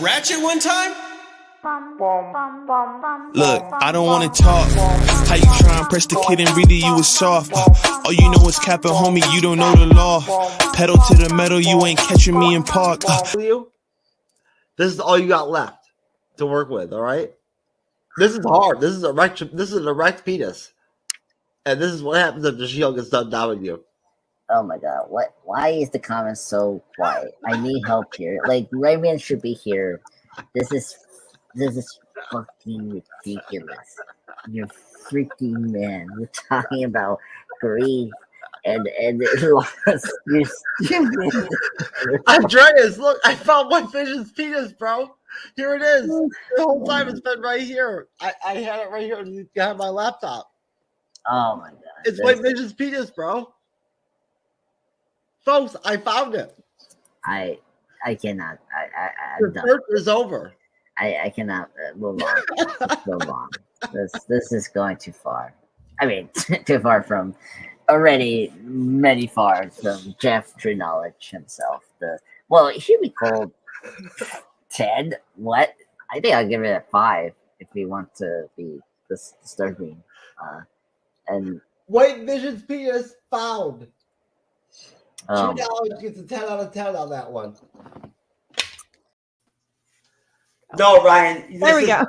ratchet one time? Look, I don't wanna talk. How you try and press the kid and really you was soft? All you know is capping, homie, you don't know the law. Pedal to the metal, you ain't catching me in park. This is all you got left to work with, all right? This is hard. This is an erect penis. And this is what happens if the shield gets done down with you. Oh my god, what? Why is the comment so quiet? I need help here. Like, Rayman should be here. This is fucking ridiculous. You're freaking man. We're talking about grief and you're stupid. Andreas, look, I found White Vision's penis, bro. Here it is. The whole time it's been right here. I had it right here behind my laptop. Oh my god. It's White Vision's penis, bro. Folks, I found it. I cannot. The search is over. I cannot move on. Move on. This is going too far. I mean, too far from already many far from Jeff TrueKnowledge himself. Well, he should be called Ted. What? I think I'll give it a 5 if we want to be disturbing. And White Vision's penis found. $2 gets a 10 out of 10 on that one. No, Ryan. There we go.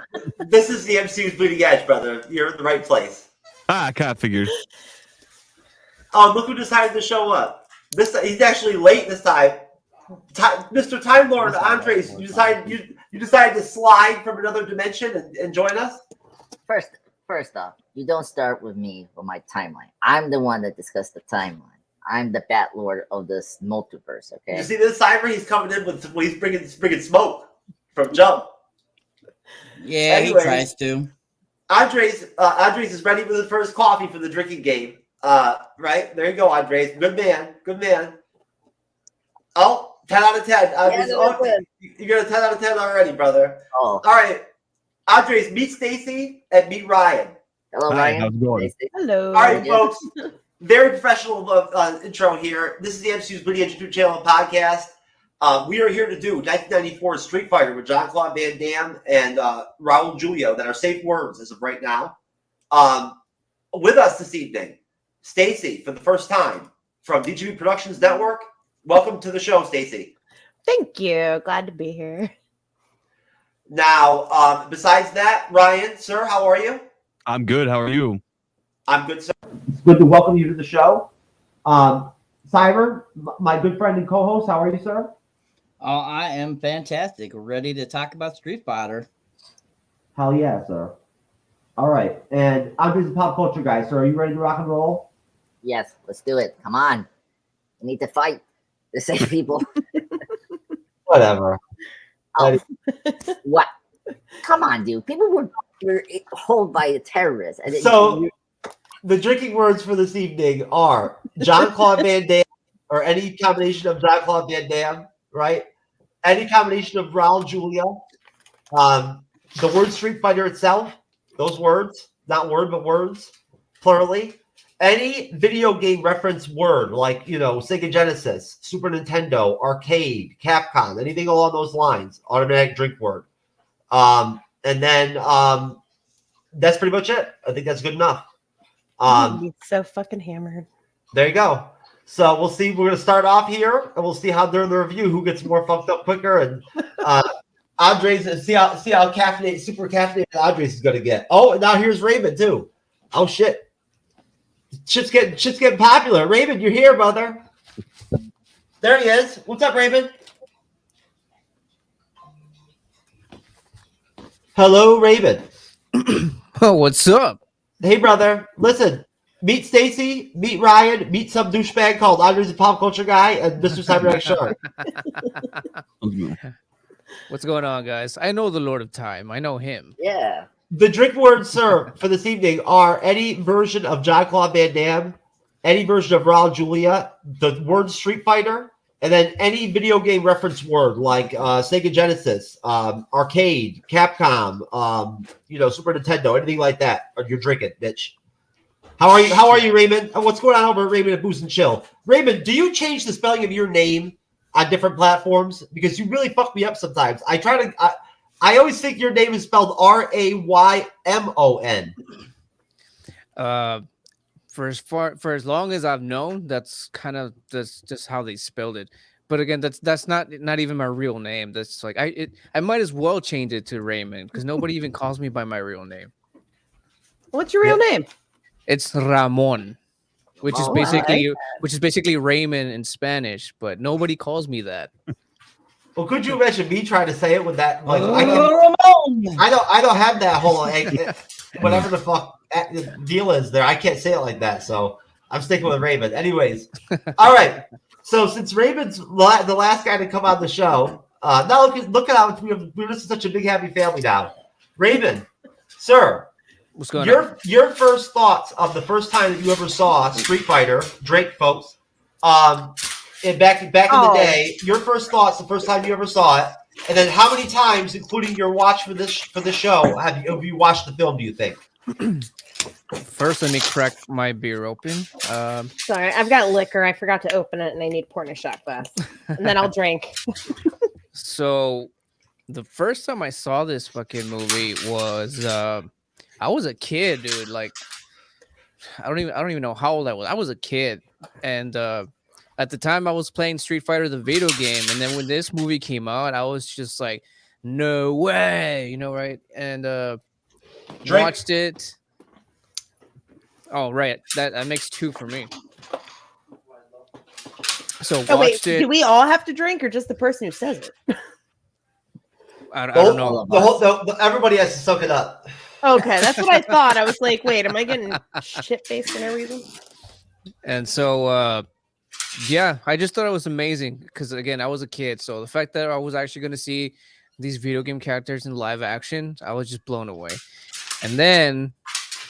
This is the MCU's bleeding edge, brother. You're in the right place. I kind of figured. Oh, look who decided to show up. He's actually late this time. Mr. Time Lord Andres, you decided to slide from another dimension and join us? First off, you don't start with me with my timeline. I'm the one that discussed the timeline. I'm the Bat Lord of this multiverse, okay? You see this Cyber? He's coming in with he's bringing smoke from jump. Yeah, anyways, he tries to. Andres is ready with his first coffee for the drinking game. Right? There you go, Andres. Good man. Good man. Oh, 10 out of 10. You got a 10 out of 10 already, brother. Oh. All right. Andres, meet Stacy and meet Ryan. Hello, Ryan. How's it going? Hello. All right, folks. Very professional intro here. This is the MCU'S Bleeding Edge YouTube channel and podcast. We are here to do 1994 Street Fighter with Jean-Claude Van Damme and Raul Julia that are safe words as of right now. With us this evening, Stacy, for the first time from DJB Productions Network. Welcome to the show, Stacy. Thank you. Glad to be here. Now, besides that, Ryan, sir, how are you? I'm good. How are you? I'm good, sir. It's good to welcome you to the show. Cyber, my good friend and co-host, how are you, sir? Oh, I am fantastic. Ready to talk about Street Fighter. Hell yeah, sir. All right. And Andre's a pop culture guy, sir. Are you ready to rock and roll? Yes, let's do it. Come on. We need to fight to save people. Whatever. Oh, what? Come on, dude. People were held by a terrorist. And So, the drinking words for this evening are Jean-Claude Van Damme, or any combination of Jean-Claude Van Damme, right? Any combination of Raul Julia. The word Street Fighter itself, those words, not word, but words, plurally. Any video game reference word, like, Sega Genesis, Super Nintendo, arcade, Capcom, anything along those lines, automatic drink word. And then that's pretty much it. I think that's good enough. So fucking hammered. There you go. So we'll see. We're going to start off here, and we'll see how during the review who gets more fucked up quicker. And Andres, and see how super caffeinated Andres is going to get. Oh, and now here's Raymond too. Oh shit, shit's getting popular. Raymond, you're here, brother. There he is. What's up, Raymond? Hello, Raymond. Oh, what's up? Hey, brother. Listen. Meet Stacy, meet Ryan, meet some douchebag called Andre's a pop culture guy, and Mr. Cyberneticshark. What's going on, guys? I know the Lord of Time. I know him. Yeah. The drink words, sir, for this evening are any version of Jean-Claude Van Damme, any version of Raul Julia, the word Street Fighter, and then any video game reference word like Sega Genesis, arcade, Capcom, Super Nintendo, anything like that. Or you're drinking, bitch. How are you, Raymond? What's going on over at Raymond at Boost and Chill? Raymond, do you change the spelling of your name on different platforms because you really fuck me up sometimes. I always think your name is spelled Raymon. For as long as I've known, that's just how they spelled it. But again, that's not even my real name. That's like I might as well change it to Raymond because nobody even calls me by my real name. What's your real name? It's Ramon, which is Oh, basically Raymond in Spanish, but nobody calls me that. Well, could you imagine me trying to say it with that? Like, Ramon! I don't have that whole whatever the fuck the deal is there. I can't say it like that, so I'm sticking with Raymond. Anyways, all right. So since Raymond's the last guy to come on the show, now look at how we're just such a big happy family now. Raymond, sir, What's going on? Your first thoughts of the first time that you ever saw Street Fighter, Drake, folks, and back in the day, your first thoughts the first time you ever saw it, and then how many times, including your watch for the show, have you watched the film? Do you think? First, let me crack my beer open. Sorry, I've got liquor. I forgot to open it, and I need to pour in a shot glass, and then I'll drink. So, the first time I saw this fucking movie was I was a kid, dude. Like, I don't even know how old I was. I was a kid, and at the time I was playing Street Fighter, the video game, and then when this movie came out, I was just like, no way, you know, right? And watched it. Oh, right. That makes 2 for me. So watched it. Do we all have to drink or just the person who says it? I don't know. Everybody has to soak it up. Okay, that's what I thought. I was like, wait, am I getting shit-faced for no reason? And so, yeah, I just thought it was amazing because, again, I was a kid. So the fact that I was actually going to see these video game characters in live action, I was just blown away. And then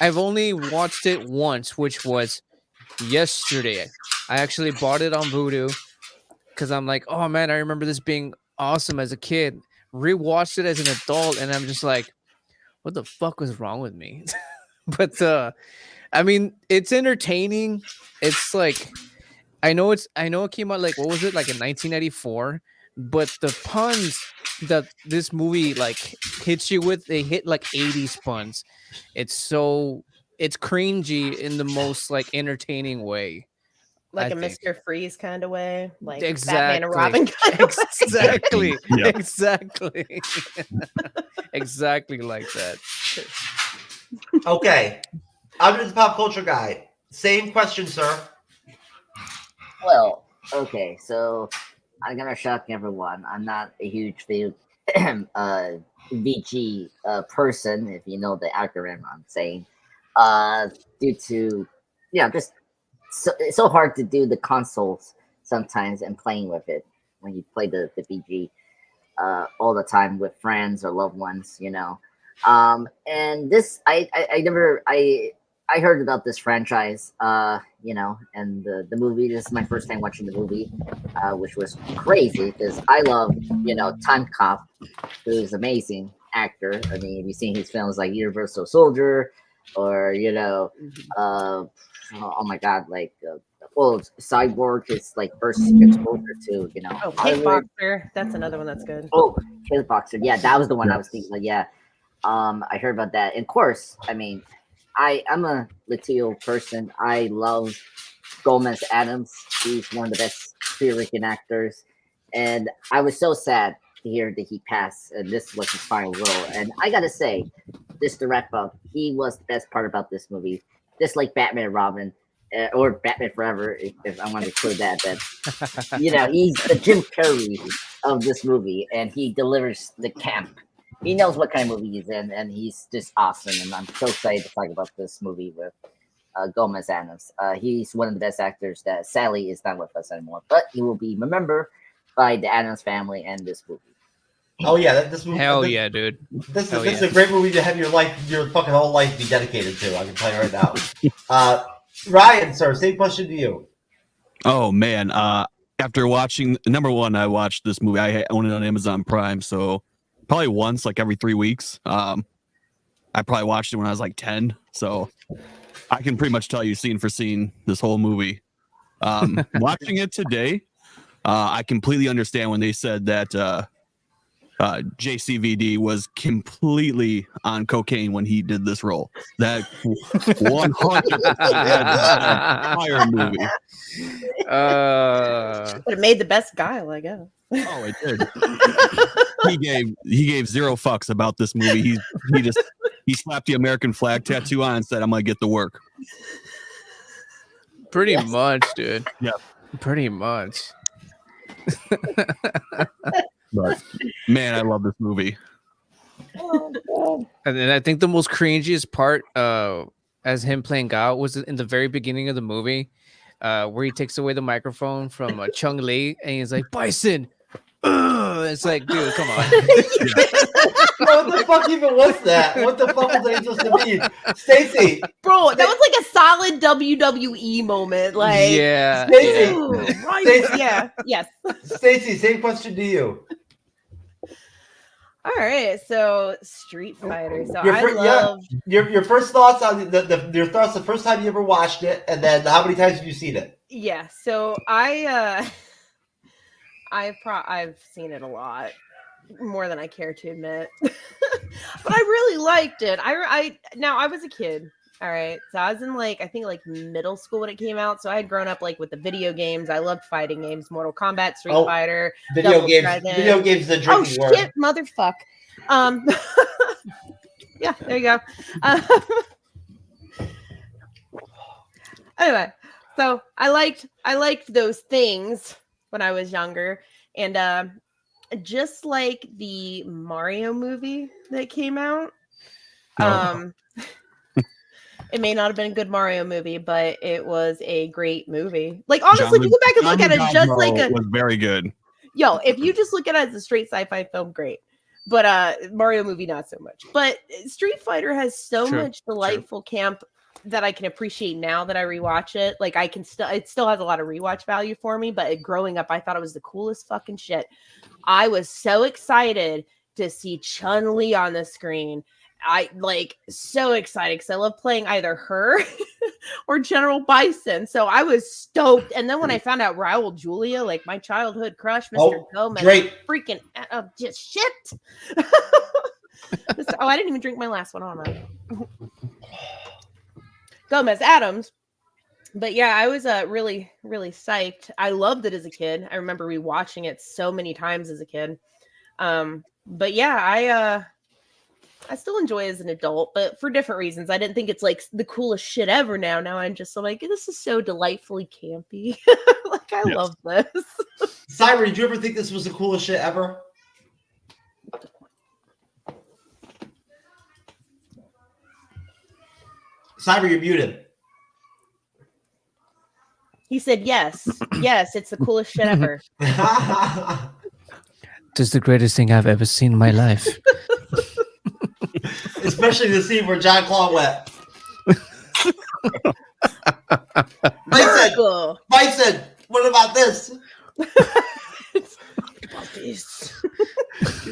I've only watched it once, which was yesterday. I actually bought it on Vudu because I'm like, oh, man, I remember this being awesome as a kid. Rewatched it as an adult, and I'm just like, what the fuck was wrong with me? But I mean, it's entertaining. It's like I know it came out like, what was it, like in 1994, but the puns that this movie like hits you with, they hit like 80s puns. It's cringy in the most like entertaining way. Like I a think. Mr. Freeze kind of way, like Exactly. Batman and Robin kind of way. Exactly. Yeah. Exactly. Exactly like that. Okay, I'm just a pop culture guy. Same question, sir. Well, okay, so I'm gonna shock everyone. I'm not a huge VG person, if you know the acronym I'm saying. Due to just it's so hard to do the consoles sometimes and playing with it when you play the VG all the time with friends or loved ones, you know. And this I heard about this franchise, you know, and the movie. This is my first time watching the movie, which was crazy because I love, you know, Time Cop, who's amazing actor. I mean, have you seen his films like Universal Soldier or, you know, oh my God, like, Cyborg is like first exposure to, you know. Oh, Kickboxer. That's another one that's good. Oh, Kickboxer. Yeah, that was the one I was thinking. Like, yeah, I heard about that. And of course, I mean, I'm a Latino person. I love Gomez Adams. He's one of the best Puerto Rican actors. And I was so sad to hear that he passed, and this was his final role. And I gotta say, just to wrap up, he was the best part about this movie. Just like Batman and Robin, or Batman Forever, if I want to include that. But, you know, he's the Jim Carrey of this movie, and he delivers the camp. He knows what kind of movie he's in, and he's just awesome. And I'm so excited to talk about this movie with Gomez Adams. He's one of the best actors that sadly is not with us anymore, but he will be remembered by the Adams family and this movie. Oh yeah, this movie. Hell yeah, dude. This is a great movie to have your fucking whole life be dedicated to. I can tell you right now. Ryan, sir, same question to you. Oh man, after watching number one, I watched this movie. I own it on Amazon Prime, so probably once, like every 3 weeks. I probably watched it when I was like 10, so I can pretty much tell you scene for scene this whole movie. Watching it today, I completely understand when they said that JCVD was completely on cocaine when he did this role. That 100% added to the entire movie. But it made the best guile, I guess. Oh, it did. he gave zero fucks about this movie. He slapped the American flag tattoo on and said, "I'm gonna get to work." Pretty much, dude. Yeah, pretty much. But man, I love this movie. Oh, And then I think the most cringiest part, as him playing Gao, was in the very beginning of the movie, where he takes away the microphone from Chung Li, and he's like, "Bison." It's like, dude, come on. What the fuck even was that? What the fuck was that supposed to be? Stacy, bro, that was like a solid WWE moment. Like, Yeah. Stacy, ooh, right, Stacy. yeah, yes. Stacy, same question to you. All right, so Street Fighter. So Your I fir- yeah. love. Your first thoughts on your thoughts the first time you ever watched it, and then how many times have you seen it? Yeah, so I've seen it a lot, more than I care to admit. But I really liked it. Now I was a kid. All right. So I was in I think middle school when it came out. So I had grown up with the video games. I loved fighting games, Mortal Kombat, Street Fighter, Video Double games. Dragon. Video games. The drinking word. Shit, motherfuck. Yeah, there you go. Anyway, so I liked those things when I was younger, and just like the Mario movie that came out, it may not have been a good Mario movie, but it was a great movie. Like, honestly, if you go back and look at it, just like was very good. Yo, if you just look at it as a straight sci-fi film, great. But Mario movie, not so much. But Street Fighter has so much delightful camp that I can appreciate now that I rewatch it. Like, it still has a lot of rewatch value for me. But growing up, I thought it was the coolest fucking shit. I was so excited to see Chun-Li on the screen. So excited because I love playing either her or General Bison. So I was stoked. And then when I found out Raul Julia, like my childhood crush, Mr. Gomez, freaking just shit. I didn't even drink my last one on that. Gomez Adams. But yeah, I was really, really psyched. I loved it as a kid. I remember rewatching it so many times as a kid. But yeah, I still enjoy it as an adult, but for different reasons. I didn't think it's the coolest shit ever now. Now I'm just this is so delightfully campy. I love this. Cyber, did you ever think this was the coolest shit ever? Cyber, you're muted. He said yes. Yes, it's the coolest shit ever. This is the greatest thing I've ever seen in my life. Especially the scene where jean-claude went. Bison, what about this? Look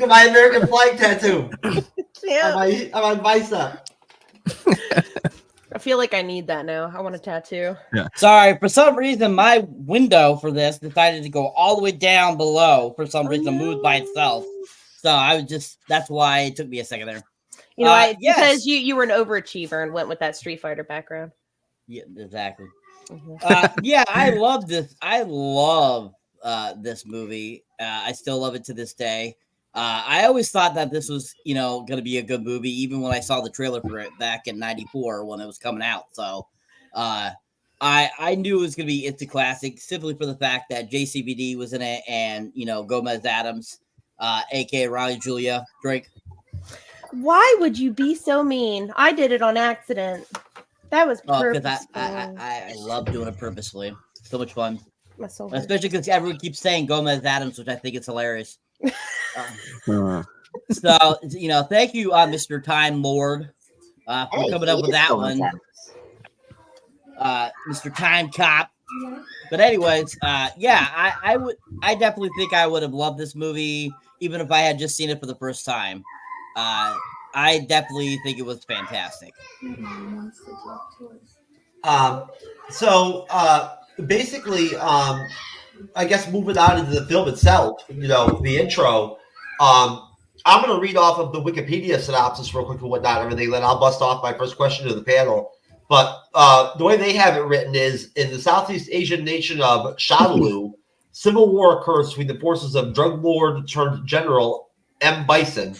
at my American flag tattoo. Yeah. On my bicep. I feel like I need that now. I want a tattoo. Yeah. Sorry, for some reason, my window for this decided to go all the way down below. For some reason, moved by itself. So that's why it took me a second there. You know, because you were an overachiever and went with that Street Fighter background. Yeah, exactly. Mm-hmm. Yeah, I love this. I love this movie. I still love it to this day. I always thought that this was, going to be a good movie, even when I saw the trailer for it back in '94 when it was coming out. So, I knew it was going to be instant classic simply for the fact that JCVD was in it, and Gomez Adams, aka Raul Julia. Drake. Why would you be so mean? I did it on accident. That was purposeful. I love doing it purposefully. So much fun. So especially because everyone keeps saying Gomez Adams, which I think is hilarious. So, thank you, Mr. Time Lord, for coming up with that one. Mr. Time Cop. But anyways, I definitely think I would have loved this movie, even if I had just seen it for the first time. I definitely think it was fantastic. Basically, I guess moving on into the film itself, the intro. I'm going to read off of the Wikipedia synopsis real quick and whatnot, and everything. Then I'll bust off my first question to the panel. But the way they have it written is, in the Southeast Asian nation of Shadaloo, civil war occurs between the forces of drug lord turned General M. Bison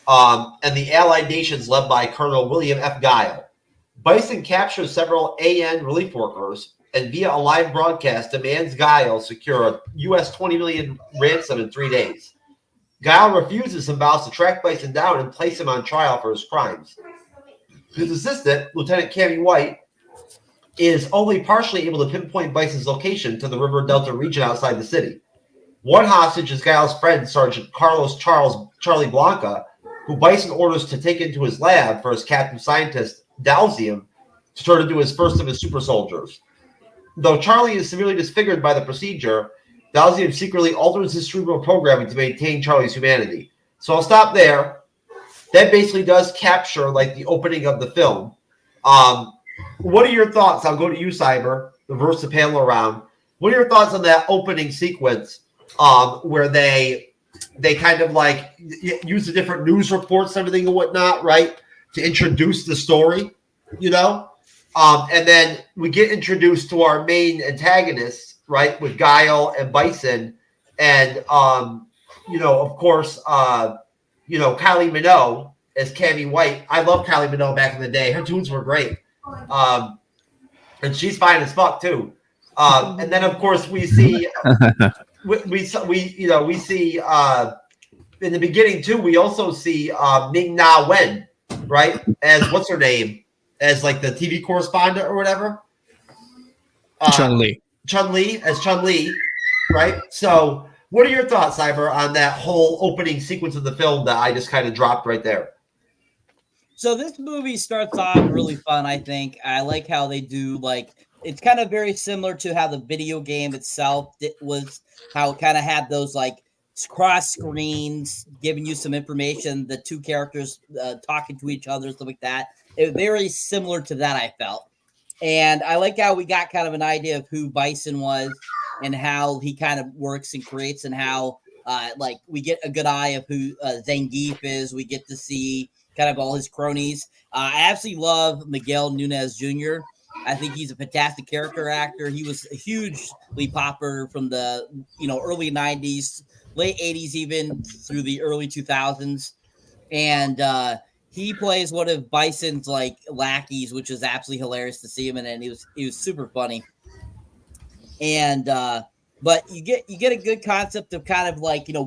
and the Allied nations led by Colonel William F. Guile. Bison captures several AN relief workers and via a live broadcast demands Guile secure a U.S. $20 million ransom in 3 days. Guile refuses and vows to track Bison down and place him on trial for his crimes. His assistant, Lieutenant Cammy White, is only partially able to pinpoint Bison's location to the River Delta region outside the city. One hostage is Guile's friend, Sergeant Carlos Charlie Blanca, who Bison orders to take into his lab for his captive scientist, Dalzium, to turn into his first of his super soldiers. Though Charlie is severely disfigured by the procedure, Dalzium secretly alters his cerebral programming to maintain Charlie's humanity. So I'll stop there. That basically does capture the opening of the film. What are your thoughts? I'll go to you, Cyber, reverse the panel around. What are your thoughts on that opening sequence where they kind of use the different news reports and everything and whatnot, right, to introduce the story, and then we get introduced to our main antagonists, right, with Guile and Bison, and of course, Kylie Minogue as Cammy White. I love Kylie Minogue back in the day. Her tunes were great, and she's fine as fuck too. And then of course we see we see in the beginning too. We also see Ming Na Wen, right, as what's her name, as the TV correspondent or whatever. Chun-Li. Chun-Li, right? So what are your thoughts, Cyber, on that whole opening sequence of the film that I just kind of dropped right there? So this movie starts off really fun, I think. I like how they do, it's kind of very similar to how the video game itself was, how it kind of had those, cross screens, giving you some information, the two characters talking to each other, stuff like that. It was very similar to that, I felt. And I like how we got kind of an idea of who Bison was and how he kind of works and creates, and how we get a good eye of who Zangief is. We get to see kind of all his cronies. I absolutely love Miguel Nunez Jr. I think he's a fantastic character actor. He was a hugely popular from the early 90s, late 80s, even through the early 2000s. And he plays one of Bison's lackeys, which is absolutely hilarious to see him in it. And he was super funny. And but you get a good concept of kind of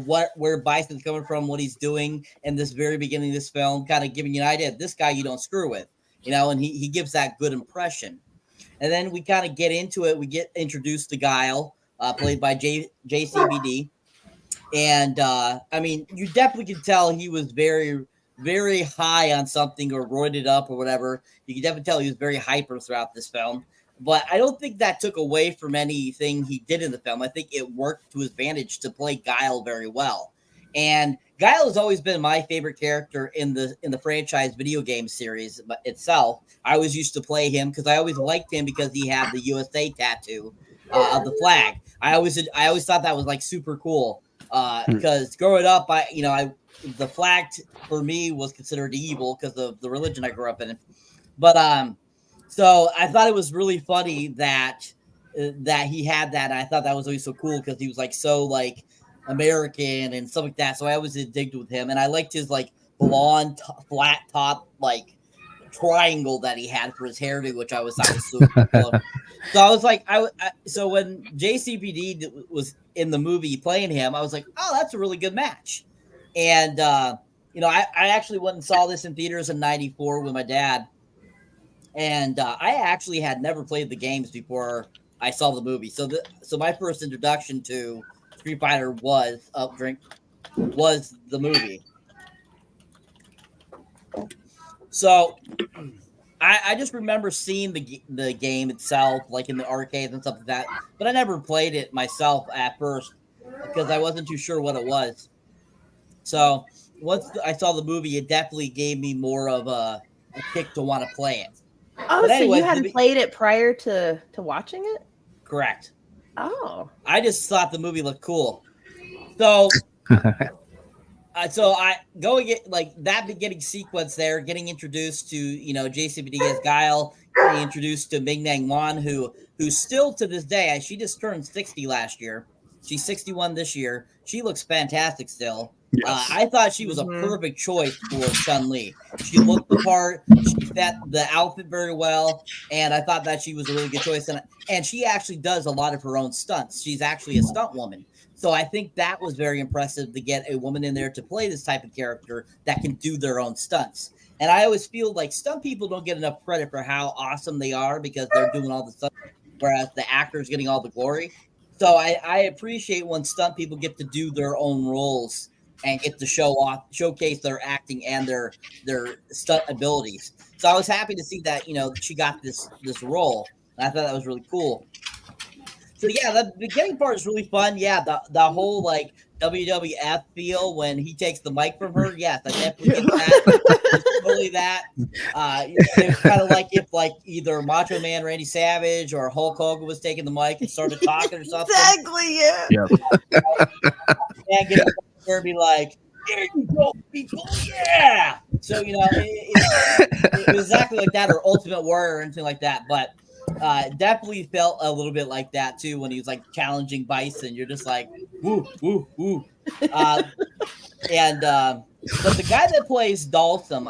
where Bison's coming from, what he's doing in this very beginning of this film, kind of giving you an idea of this guy you don't screw with, and he gives that good impression. And then we kind of get into it. We get introduced to Guile, played by JCVD. And I mean, you definitely can tell he was very, very high on something, or roided up or whatever. You can definitely tell he was very hyper throughout this film. But I don't think that took away from anything he did in the film. I think it worked to his advantage to play Guile very well. And Guile has always been my favorite character in the franchise video game series itself. I always used to play him because I always liked him because he had the USA tattoo of the flag. I always thought that was super cool because growing up, the flag for me was considered evil because of the religion I grew up in. But so I thought it was really funny that he had that. And I thought that was always so cool because he was so American and stuff like that. So I always digged with him, and I liked his blonde flat top triangle that he had for his hairdo, which I was super cool. So I was so when JCPD was in the movie playing him, I was like, oh, that's a really good match. And I actually went and saw this in theaters in '94 with my dad. And I actually had never played the games before I saw the movie. So my first introduction to Street Fighter was the movie. So I just remember seeing the game itself, in the arcades and stuff like that. But I never played it myself at first because I wasn't too sure what it was. So once I saw the movie, it definitely gave me more of a kick to want to play it. Oh, so you hadn't played it prior to watching it? Correct. Oh. I just thought the movie looked cool. So, so I going it like that beginning sequence there, getting introduced to JCVD as Guile, getting introduced to Ming Nang Wan, who still to this day, she just turned 60 last year. She's 61 this year. She looks fantastic still. Yes. I thought she was a perfect choice for Chun-Li. She looked the part. She fit the outfit very well, and I thought that she was a really good choice. And she actually does a lot of her own stunts. She's actually a stunt woman. So I think that was very impressive to get a woman in there to play this type of character that can do their own stunts. And I always feel like stunt people don't get enough credit for how awesome they are because they're doing all the stuff, whereas the actor's getting all the glory. So I appreciate when stunt people get to do their own roles and get to showcase their acting and their stunt abilities. So I was happy to see that, she got this role. And I thought that was really cool. So yeah, the beginning part is really fun. Yeah, the whole like WWF feel when he takes the mic from her. Yes, I definitely get that. It's totally that. It's kind of like if like either Macho Man Randy Savage or Hulk Hogan was taking the mic and started talking or something. Exactly. Yeah. And get there and be like, "There you go, people, yeah." So it was exactly like that, or Ultimate Warrior or anything like that, but. Definitely felt a little bit like that too when he was like challenging Bison. You're just like, woo, woo, woo. But the guy that plays Dalsum,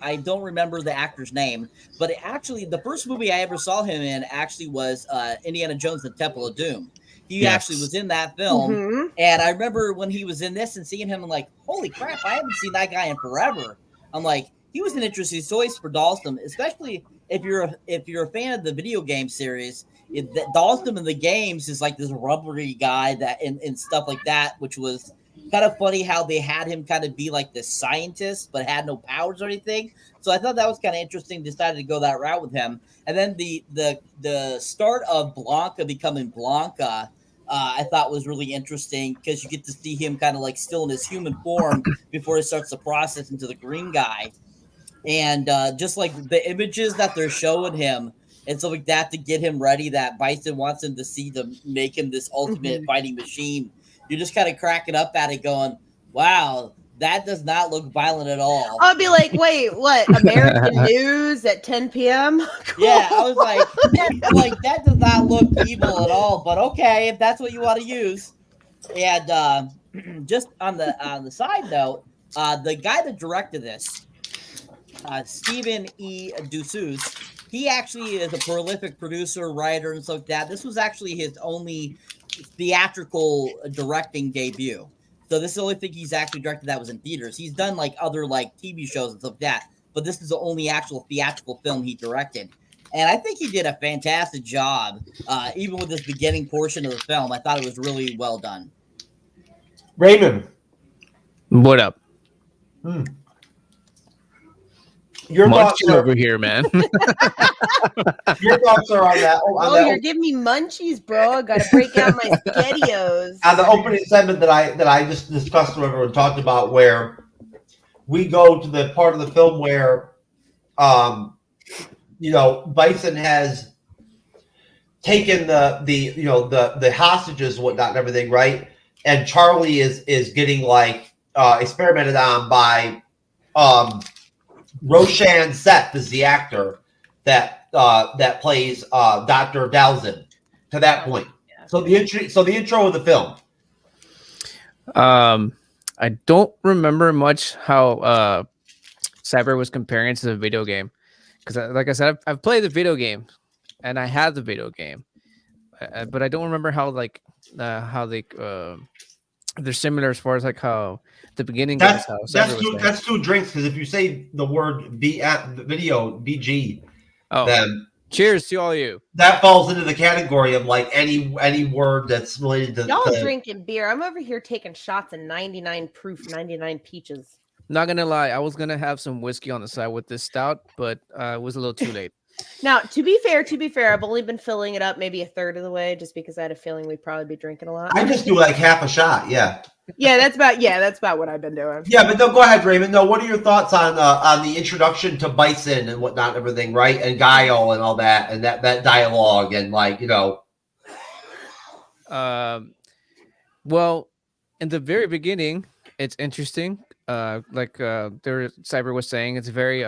I don't remember the actor's name, but the first movie I ever saw him in actually was Indiana Jones and the Temple of Doom. He actually was in that film, and I remember when he was in this and seeing him, I'm like, holy crap, I haven't seen that guy in forever. I'm like, he was an interesting choice for Dalsum, especially if you're a fan of the video game series. Dalsum in the games is like this rubbery guy that and stuff like that, which was kind of funny how they had him kind of be like this scientist but had no powers or anything. So I thought that was kind of interesting. Decided to go that route with him, and then the start of Blanca becoming Blanca. I thought was really interesting because you get to see him kind of like still in his human form before he starts to process into the green guy. And just like the images that they're showing him and stuff like that to get him ready, that Bison wants him to see to make him this ultimate fighting machine. You're just kind of cracking up at it going, wow, that does not look violent at all. I'll be like, wait, what? American News at 10 p.m.? Cool. Yeah, I was like, that does not look evil at all, but okay, if that's what you want to use. And just on the side note, the guy that directed this, Stephen E. D'Souza, he actually is a prolific producer, writer, and stuff like that. This was actually his only theatrical directing debut. So this is the only thing he's actually directed that was in theaters. He's done like other like TV shows and stuff like that, but this is the only actual theatrical film he directed. And I think he did a fantastic job, even with this beginning portion of the film. I thought it was really well done. Raymond, what up? Your thoughts Munchie over here, man. Your thoughts are on that. You're giving me munchies, bro. I gotta break out my SpaghettiOs. On the opening segment that I just discussed with everyone, talked about, where we go to the part of the film where Bison has taken the hostages and whatnot and everything, right? And Charlie is getting like experimented on by Roshan Seth is the actor that plays Dr. Dowson to that point. So the intro of the film. I don't remember much how Cyber was comparing to the video game, because like I said, I've played the video game and I have the video game, but I don't remember how they're similar as far as like how the beginning. That's two drinks, because if you say the word video BG, then cheers to all you. That falls into the category of like any word that's related to y'all drinking beer. I'm over here taking shots of 99 proof 99 peaches. Not gonna lie, I was gonna have some whiskey on the side with this stout, but it was a little too late. Now, to be fair, I've only been filling it up maybe a third of the way, just because I had a feeling we'd probably be drinking a lot. I just do like half a shot. Yeah, that's about what I've been doing. Yeah, but no, go ahead, Raymond. No, what are your thoughts on the introduction to Bison and whatnot, and everything, right? And Guile and all that, and that dialogue, and like Well, in the very beginning, it's interesting. Cyber was saying, it's very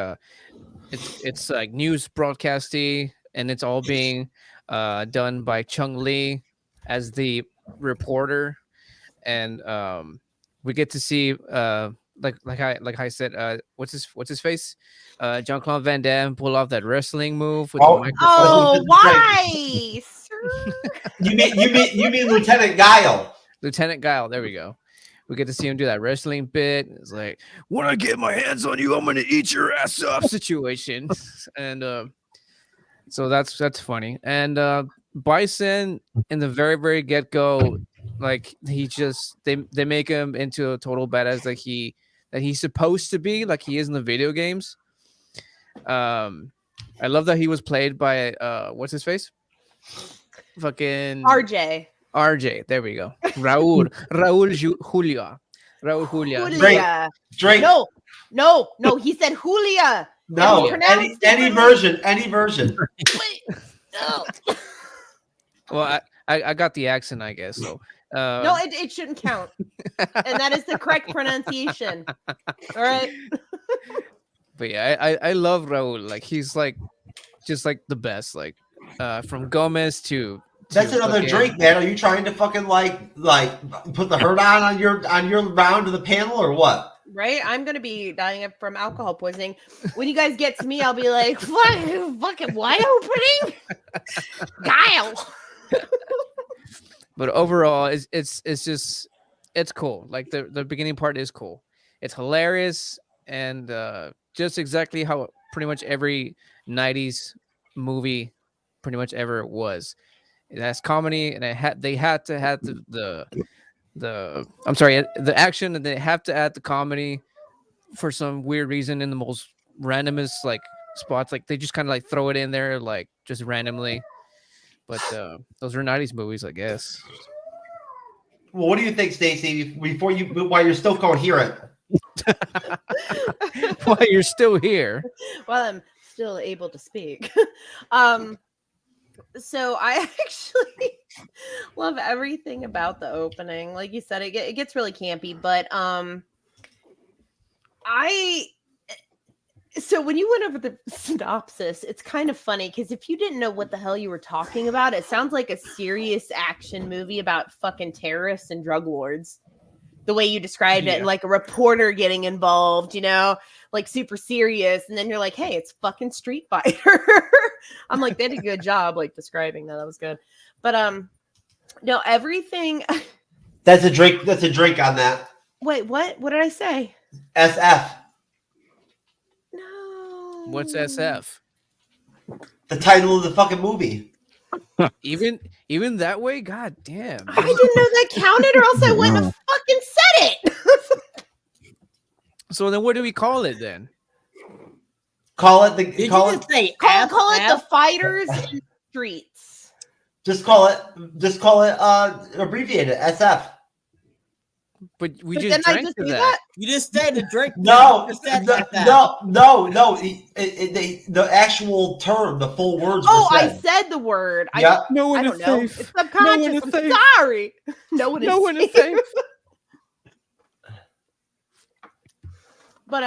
it's like news broadcasty, and it's all being done by Chung Lee as the reporter, and we get to see like I said, what's his face, Jean-Claude Van Damme pull off that wrestling move with the microphone. Oh, why, sir? You mean Lieutenant Guile? Lieutenant Guile, there we go. We get to see him do that wrestling bit. It's like, when I get my hands on you, I'm gonna eat your ass up situation. And so that's funny. And Bison in the very, very get-go, like they make him into a total badass that he's supposed to be, like he is in the video games. I love that he was played by what's his face? Fucking RJ, there we go. Raul Julia. Drake. No, he said Julia. No, any version. Wait, no. Well, I got the accent, I guess. So no, it shouldn't count, and that is the correct pronunciation. All right. But yeah, I love Raul. Like he's like just like the best. Like from Gomez to that's another drink, man. Are you trying to fucking like put the hurt on your round of the panel or what? Right, I'm gonna be dying from alcohol poisoning. When you guys get to me, I'll be like, fucking wide opening, Guile. But overall, it's just cool. Like the beginning part is cool. It's hilarious and just exactly how pretty much every '90s movie pretty much ever was. It has comedy, and they had to have the action, and they have to add the comedy for some weird reason in the most randomest like spots. Like they just kind of like throw it in there like just randomly. But those are '90s movies, I guess. Well, what do you think, Stacy? While you're still coherent, while you're still here, while I'm still able to speak. So I actually love everything about the opening. Like you said, it gets really campy, but so when you went over the synopsis, it's kind of funny because if you didn't know what the hell you were talking about, it sounds like a serious action movie about fucking terrorists and drug lords. The way you described it, and like a reporter getting involved, like super serious, and then you're like, hey, it's fucking Street Fighter. I'm like, they did a good job like describing that. That was good. But no, everything. That's a drink on that. Wait, what did I say? SF. No. What's SF? The title of the fucking movie. Even that way? God damn. I didn't know that counted, or else I wouldn't have fucking said it. So then what do we call it then? Call it call it the Fighters in the Streets. Just call it abbreviated SF. But we just drank to that. You just said to drink. No. The actual term, the full words. Oh, I said the word. Yeah. No one is know. safe. It's subconscious. I'm sorry. No one is safe. But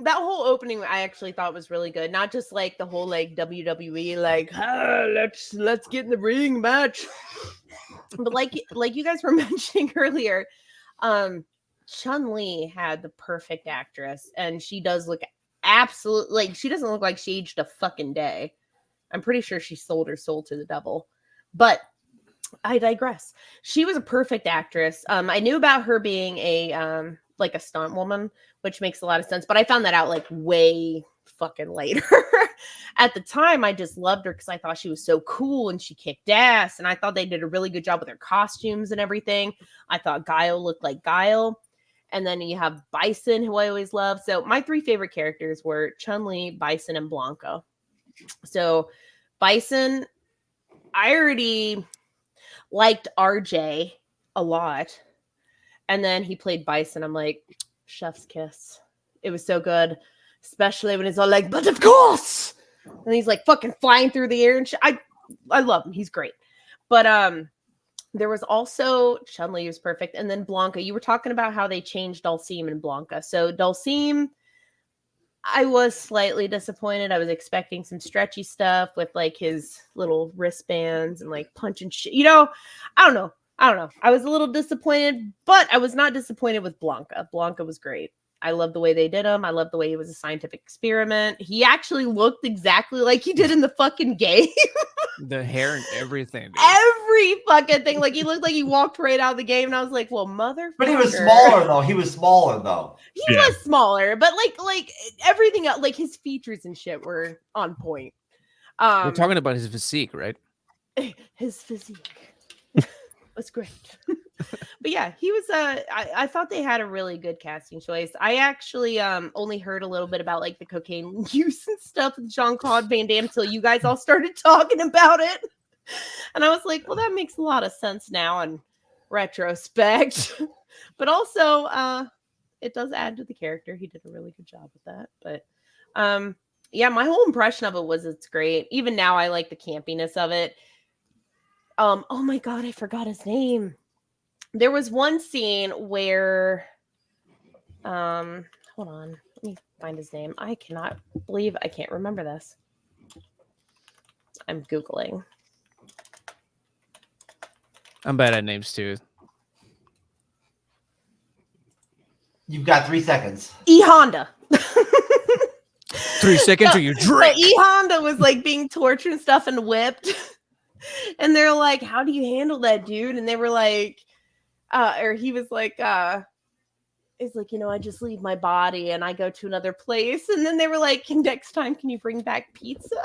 that whole opening I actually thought was really good. Not just like the whole like WWE like let's get in the ring match. But like you guys were mentioning earlier, Chun-Li had the perfect actress, and she does look absolutely like she doesn't look like she aged a fucking day. I'm pretty sure she sold her soul to the devil. But I digress. She was a perfect actress. I knew about her being a like a stunt woman, which makes a lot of sense, but I found that out like way fucking later. At the time, I just loved her because I thought she was so cool and she kicked ass, and I thought they did a really good job with her costumes and everything. I thought Guile looked like Guile. And then you have Bison, who I always love. So my three favorite characters were Chun-Li, Bison, and Blanca. So Bison, I already liked RJ a lot. And then he played Bison. I'm like, chef's kiss. It was so good. Especially when he's all like, but of course. And he's like fucking flying through the air and shit. I love him. He's great. But There was also Chun-Li was perfect, and then Blanca. You were talking about how they changed Dulcim and Blanca. So Dulcim, I was slightly disappointed. I was expecting some stretchy stuff with like his little wristbands and like punching shit. You know, I don't know. I was a little disappointed, but I was not disappointed with Blanca. Blanca was great. I love the way they did him. I love the way he was a scientific experiment. He actually looked exactly like he did in the fucking game. The hair and everything. Dude. Every fucking thing. Like he looked like he walked right out of the game, and I was like, well, motherfucker. But he was smaller though. He was smaller, but like everything else, like his features and shit were on point. We're talking about his physique, right? His physique was great. But yeah, he was I thought they had a really good casting choice. I actually only heard a little bit about like the cocaine use and stuff with Jean-Claude Van Damme until you guys all started talking about it. And I was like, well, that makes a lot of sense now in retrospect. But also it does add to the character. He did a really good job with that. But yeah, my whole impression of it was it's great. Even now I like the campiness of it. Oh my god, I forgot his name. There was one scene where hold on, let me find his name. I cannot believe I can't remember this. I'm Googling. I'm bad at names too. You've got 3 seconds. E Honda. 3 seconds or you drink. So E Honda was like being tortured and stuff and whipped. And they're like, how do you handle that, dude? And they were like, or he was like, it's like, you know, I just leave my body and I go to another place. And then they were like, next time, can you bring back pizza?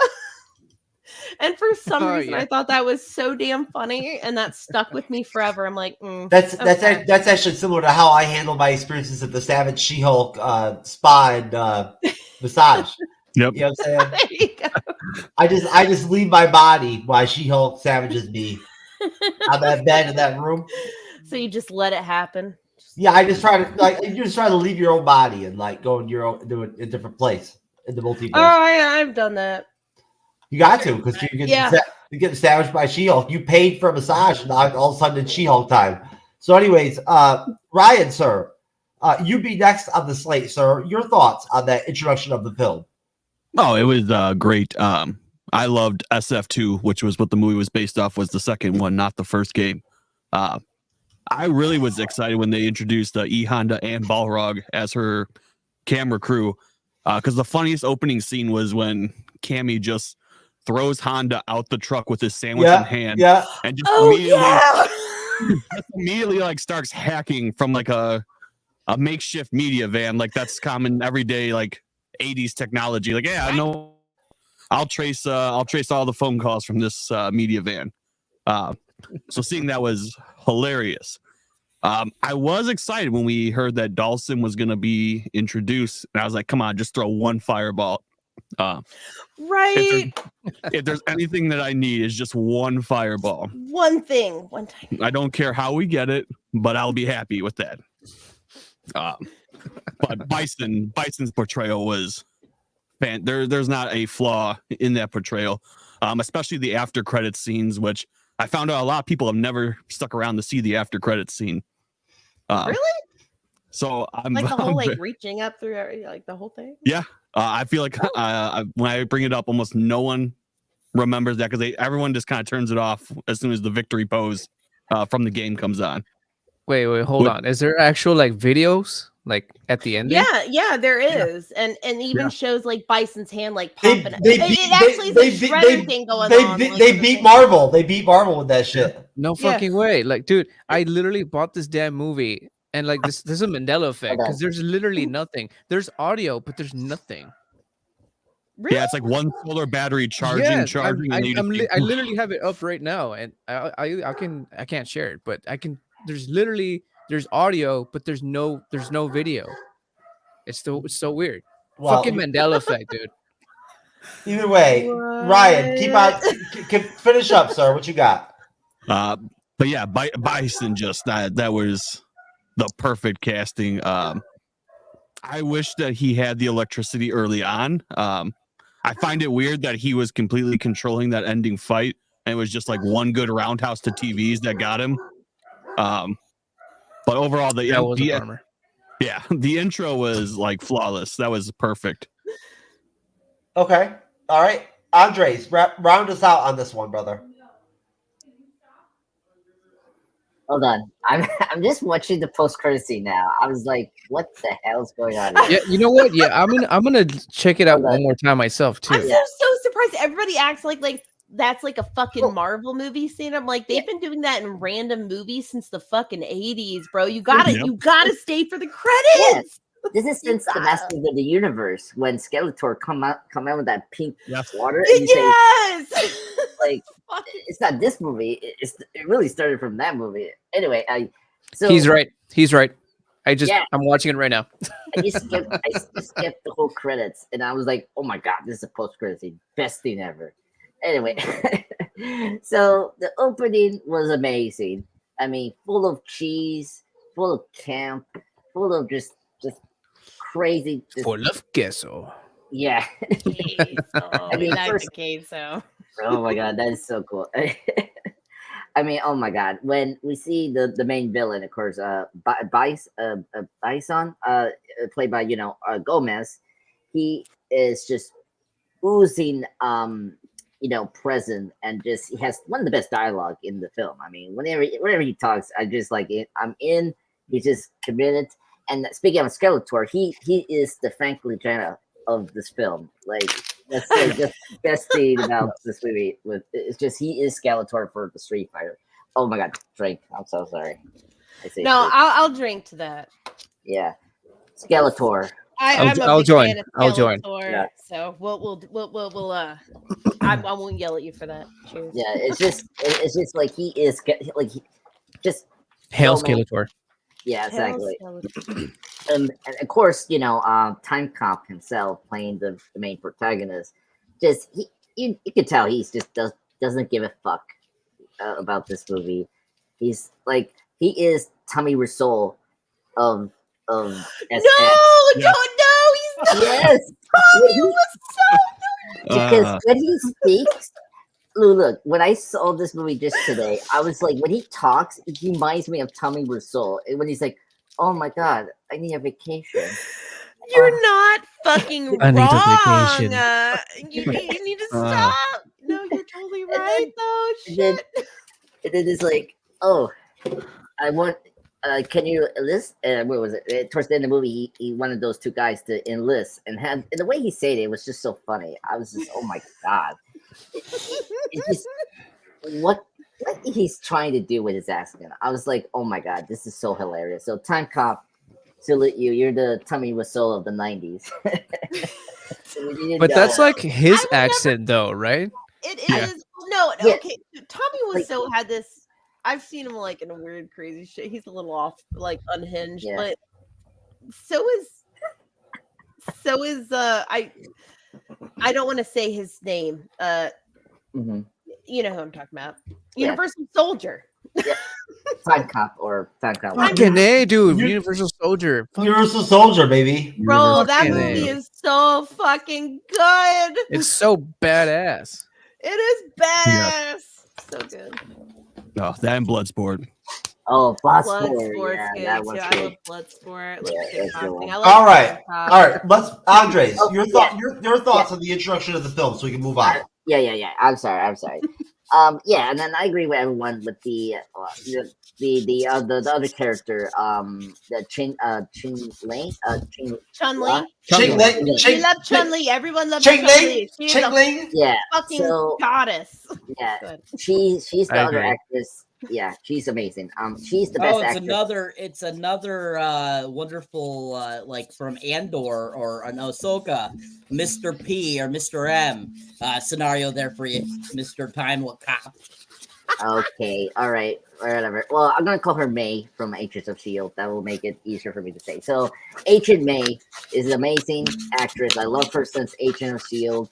And for some reason, I thought that was so damn funny, and that stuck with me forever. I'm like, that's actually similar to how I handle my experiences at the Savage She-Hulk spa and massage. Yep. You know what I'm saying? There you go. I just leave my body while She-Hulk savages me on that bed in that room. So you just let it happen. Yeah, I just try to leave your own body and like go in your own to a different place in the multiverse. Oh, I've done that. You got to, because you're getting savaged by She-Hulk. You paid for a massage, and now all of a sudden it's She-Hulk time. So, anyways, Ryan, sir, you be next on the slate, sir. Your thoughts on that introduction of the film? Oh, it was great. I loved SF2, which was what the movie was based off, was the second one, not the first game. I really was excited when they introduced E Honda and Balrog as her camera crew, because the funniest opening scene was when Cammy just throws Honda out the truck with his sandwich in hand, and just immediately like starts hacking from like a makeshift media van, like that's common everyday like 80s technology. Like, yeah, I know, I'll trace all the phone calls from this media van. So seeing that was hilarious. I was excited when we heard that Dhalsim was going to be introduced, and I was like, come on, just throw one fireball. Right. If there's anything that I need, is just one fireball. One thing, one time. I don't care how we get it, but I'll be happy with that. But Bison's portrayal was there's not a flaw in that portrayal, especially the after credits scenes, which I found out a lot of people have never stuck around to see the after credits scene. Really? So I'm like the whole like reaching up through like the whole thing. Yeah, I feel like when I bring it up, almost no one remembers that, because everyone just kind of turns it off as soon as the victory pose from the game comes on. Wait, hold on. Is there actual like videos like at the end? Yeah, there is, and even shows like Bison's hand like popping. It actually is a shredder thing going on. They beat Marvel. They beat Marvel with that shit. No fucking way. Like, dude, I literally bought this damn movie, and like this is a Mandela effect, because there's literally nothing. There's audio, but there's nothing. Really? Yeah, it's like one solar battery charging. I literally have it up right now, and I can't share it, but I can. There's audio, but there's no video. It's so weird. Well, fucking Mandela effect, dude. Either way, Ryan, finish up, sir. What you got? But yeah, Bison just that was the perfect casting. I wish that he had the electricity early on. I find it weird that he was completely controlling that ending fight and it was just like one good roundhouse to TVs that got him. But overall, the intro was like flawless. That was perfect. Okay. All right. Andres, round us out on this one, brother. Hold on. I'm just watching the post credit scene now. I was like, what the hell's going on here? Yeah, you know what? Yeah, I'm gonna check it out one more time myself too. I'm so surprised. Everybody acts like that's like a fucking Marvel movie scene. I'm like, they've been doing that in random movies since the fucking 80s, bro. You gotta stay for the credits. This is since the Masters of the Universe when Skeletor come out with that pink water. And you say, like, it's not this movie. It really started from that movie. Anyway, so he's right. I'm watching it right now. I skipped the whole credits, and I was like, oh my god, this is a post credit scene, best thing ever. Anyway, so the opening was amazing. I mean, full of cheese, full of camp, full of just crazy. Full of queso. Yeah. I mean, that's queso. Oh my god, that is so cool. I mean, oh my god, when we see the main villain, of course, Bison, played by Gomez, he is just oozing present, and just he has one of the best dialogue in the film. I mean, whenever he talks, I just like it. I'm in. He's just committed. And speaking of Skeletor, he is the Frank Lucena of this film. Like that's like just the best thing about this movie. It's just he is Skeletor for the Street Fighter. Oh my god, drink! I'm so sorry. I'll drink to that. Yeah, Skeletor. I'll join. I'll join. Yeah. So we'll I won't yell at you for that. Cheers. Yeah, it's just like he is just Hail Skeletor. Yeah, exactly. And of course, Time Cop himself playing the main protagonist. Just you can tell he's just doesn't give a fuck about this movie. He's like he is Tommy Wiseau of SS. He's not. Yes, Tommy Wiseau. Because when he speaks. Look, when I saw this movie just today, I was like, when he talks, it reminds me of Tommy Wiseau. And when he's like, oh my god, I need a vacation. You're not fucking I need wrong. a vacation. You need to stop. No, you're totally right, though. Shit. And then it's like, oh, I want, can you enlist? What was it? Towards the end of the movie, he wanted those two guys to enlist. And the way he said it was just so funny. I was just, oh my god. It's just what he's trying to do with his accent. I was like, oh my god, this is so hilarious. So Time Cop, salute you. You're the Tommy Wiseau of the 90s. But that's like his accent though, right? It is. No, okay. Tommy Wiseau had this. I've seen him like in a weird, crazy shit. He's a little off, like unhinged, but so is I don't want to say his name. You know who I'm talking about. Universal Soldier. Yeah. Time Cop or Time Cop. Fucking A, dude. Universal Soldier. Universal Soldier, baby. Bro, that movie is so fucking good. It's so badass. It is badass. So good. Oh, that and Bloodsport. Oh, Bloodsport. Yeah, that was good. I love Bloodsport. All right. Let's Andres. Your thoughts on the introduction of the film, so we can move on. Yeah. I'm sorry. Yeah, and then I agree with everyone with the other character, the Chun-Li. We love Chun-Li. Everyone loves Chun-Li. She's a fucking goddess. Yeah, she's the other actress. Yeah, she's amazing. She's the best actress. It's another wonderful like from Andor or an Ahsoka, Mr. P or Mr. M scenario there for you, Mr. Time Cop. Okay, all right, whatever. Well, I'm gonna call her May from Agents of S.H.I.E.L.D. That will make it easier for me to say. So, Agent May is an amazing actress. I love her since Agent of S.H.I.E.L.D.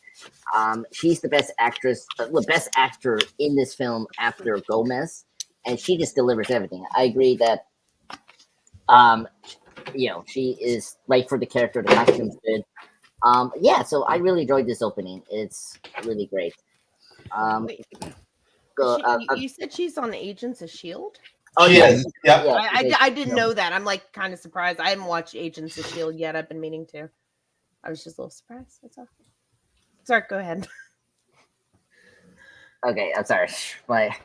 She's the best actress, best actor in this film after Gomez. And she just delivers everything. I agree that, she is right for the character. The costume's good. So I really enjoyed this opening. It's really great. You said she's on Agents of Shield. Oh, She yes. is. Yep. Yeah, I didn't know that. I'm like kind of surprised. I haven't watched Agents of Shield yet. I've been meaning to. I was just a little surprised. That's all. Sorry, go ahead. Okay, I'm sorry. My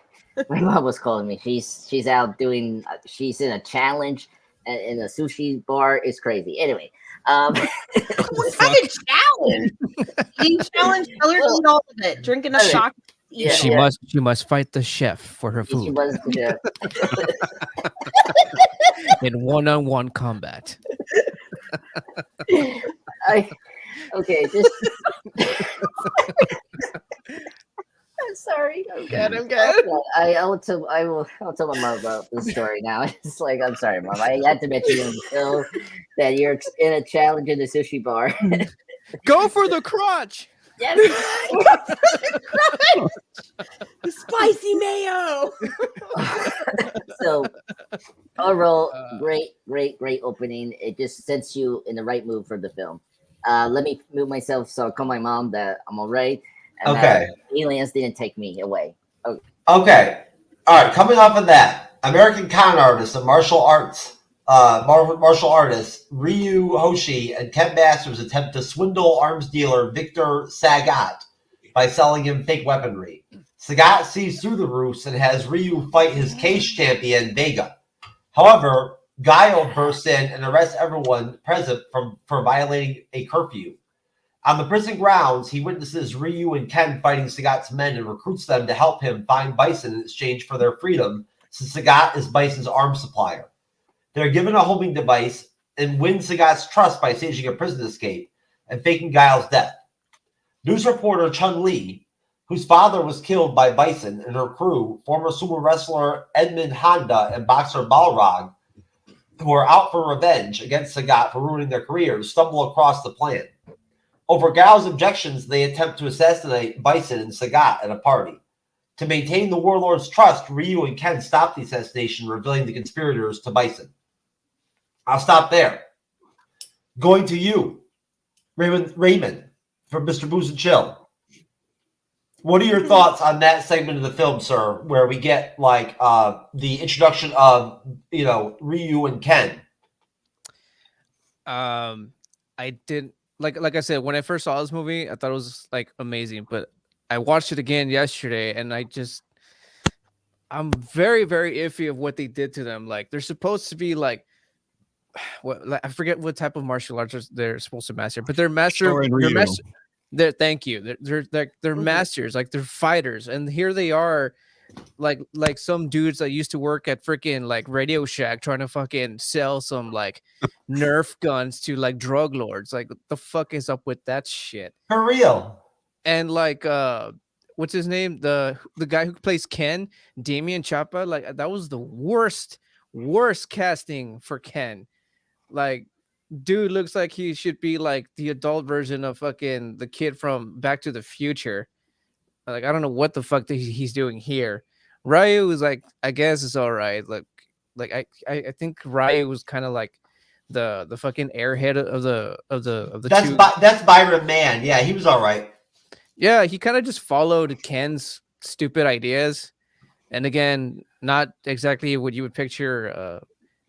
mom was calling me. She's out doing. She's in a challenge in a sushi bar. It's crazy. Anyway, What kind of challenge? Eat challenge. Tell her to eat all of it. Drink enough shock. Yeah, She must fight the chef for her she food was. in one-on-one combat. Okay, just. I'm sorry. I'm good. I'll tell my mom about this story now. It's like, I'm sorry, Mom. I had to mention in the film that you're in a challenge in the sushi bar. Go for the crotch. Yes. The spicy mayo. So overall, great opening. It just sets you in the right mood for the film. Let me move myself so I'll call my mom that I'm all right. And Okay. Aliens didn't take me away. Okay. All right. Coming off of that, American con artist and martial artist Ryu Hoshi and Ken Masters attempt to swindle arms dealer Victor Sagat by selling him fake weaponry. Sagat sees through the ruse and has Ryu fight his cage champion Vega. However, Guile bursts in and arrests everyone present for violating a curfew. On the prison grounds, he witnesses Ryu and Ken fighting Sagat's men and recruits them to help him find Bison in exchange for their freedom, since Sagat is Bison's arms supplier. They're given a homing device and win Sagat's trust by staging a prison escape and faking Guile's death. News reporter Chun Li, whose father was killed by Bison, and her crew, former sumo wrestler Edmund Honda and boxer Balrog, who are out for revenge against Sagat for ruining their careers, stumble across the plan. Over Guile's objections, they attempt to assassinate Bison and Sagat at a party. To maintain the warlord's trust, Ryu and Ken stop the assassination, revealing the conspirators to Bison. I'll stop there. Going to you, Raymond from Mr. Booze and Chill. What are your thoughts on that segment of the film, sir, where we get like the introduction of Ryu and Ken? I didn't like I said, when I first saw this movie, I thought it was like amazing, but I watched it again yesterday and I'm very, very iffy of what they did to them. Like they're supposed to be like I forget what type of martial arts they're supposed to master, but they're thank you. They're masters, like they're fighters, and here they are, like some dudes that used to work at freaking like Radio Shack trying to fucking sell some like Nerf guns to like drug lords. Like what the fuck is up with that shit? For real. And like what's his name? The guy who plays Ken, Damian Chapa, like that was the worst casting for Ken. Like dude looks like he should be like the adult version of fucking the kid from Back to the Future. Like I don't know what the fuck he's doing here. Ryu was like, I guess it's all right. Like I think Ryu was kind of like the fucking airhead of the two. That's Byron Mann. Yeah, he was all right. Yeah, he kind of just followed Ken's stupid ideas, and again, not exactly what you would picture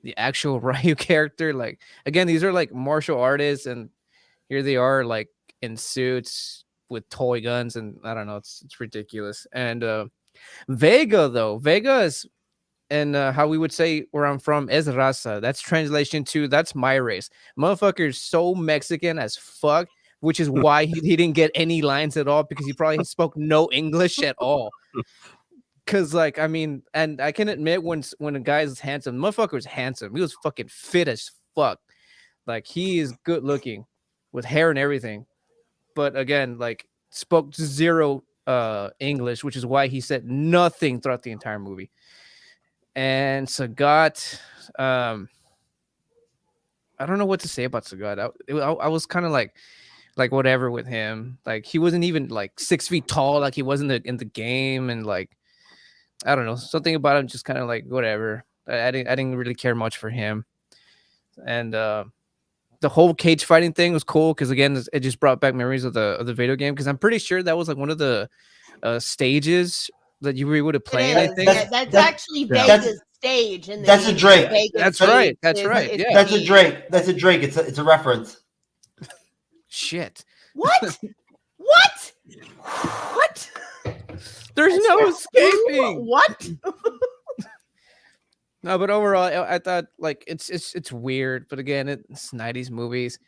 the actual Ryu character. Like again, these are like martial artists, and here they are like in suits with toy guns, and I don't know, it's ridiculous. And Vega is, and how we would say where I'm from, es raza. That's translation to that's my race. Motherfucker's so Mexican as fuck, which is why he didn't get any lines at all, because he probably spoke no English at all. Cause like I mean, and I can admit when a guy is handsome, motherfucker was handsome. He was fucking fit as fuck. Like he is good looking with hair and everything. But again, like spoke zero English, which is why he said nothing throughout the entire movie. And Sagat, I don't know what to say about Sagat. I was kind of like whatever with him. Like he wasn't even like 6 feet tall, like he wasn't in the game, and like I don't know, something about him just kind of like whatever. I didn't really care much for him. And the whole cage fighting thing was cool because again, it just brought back memories of the video game, because I'm pretty sure that was like one of the stages, that you would have It played is. anything? That's actually that's- Vega's stage. In the that's a movie. Drake. Vega's That's stage right, that's is- right, is yeah. That's a the- Drake. That's a Drake. It's a reference. Shit. What? What? What? There's no escaping. What? No, but overall, I thought like it's weird. But again, it's 90s movies,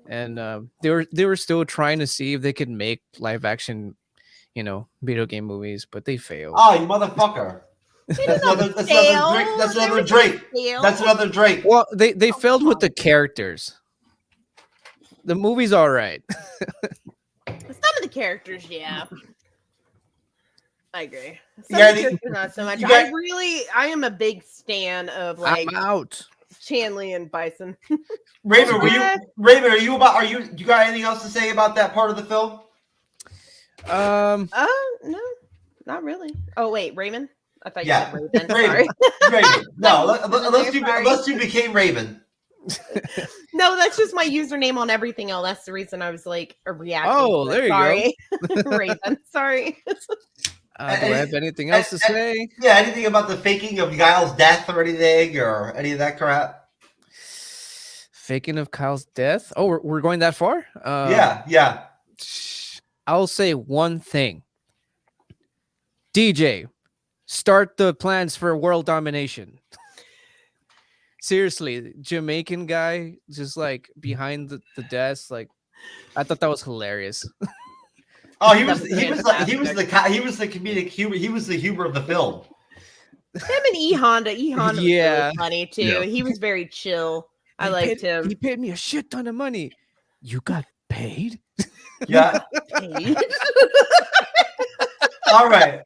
and they were still trying to see if they could make live action, video game movies, but they failed. Oh, you motherfucker! That's another Drake. That's another Drake. That's another Drake. Well, they failed with the characters. The movie's all right. Some of the characters, yeah. I agree. Some Yeah, of the characters, not so much. you got- I am a big stan of like I'm out. Chanley and Bison. Raymond, you got anything else to say about that part of the film? No, not really. Oh wait, Raymond. I thought you Yeah. said Raven. Raven. Sorry. Raven. No, Sorry. unless you became Raven. No, that's just my username on everything else. That's the reason I was like reacting. Oh, to it. there you Sorry. Raven. Sorry. Do I have anything else to say? Yeah, anything about the faking of Kyle's death or anything or any of that crap? Faking of Kyle's death? Oh, we're going that far? Yeah. I'll say one thing. DJ, start the plans for world domination. Seriously, Jamaican guy just like behind the desk, like I thought that was hilarious. Oh, he was the comedic humor. He was the humor of the film. Him and E Honda. E Honda was Yeah. really funny too. Yeah. He was very chill. I He liked paid- him. He paid me a shit ton of money. You got paid? Yeah. All right.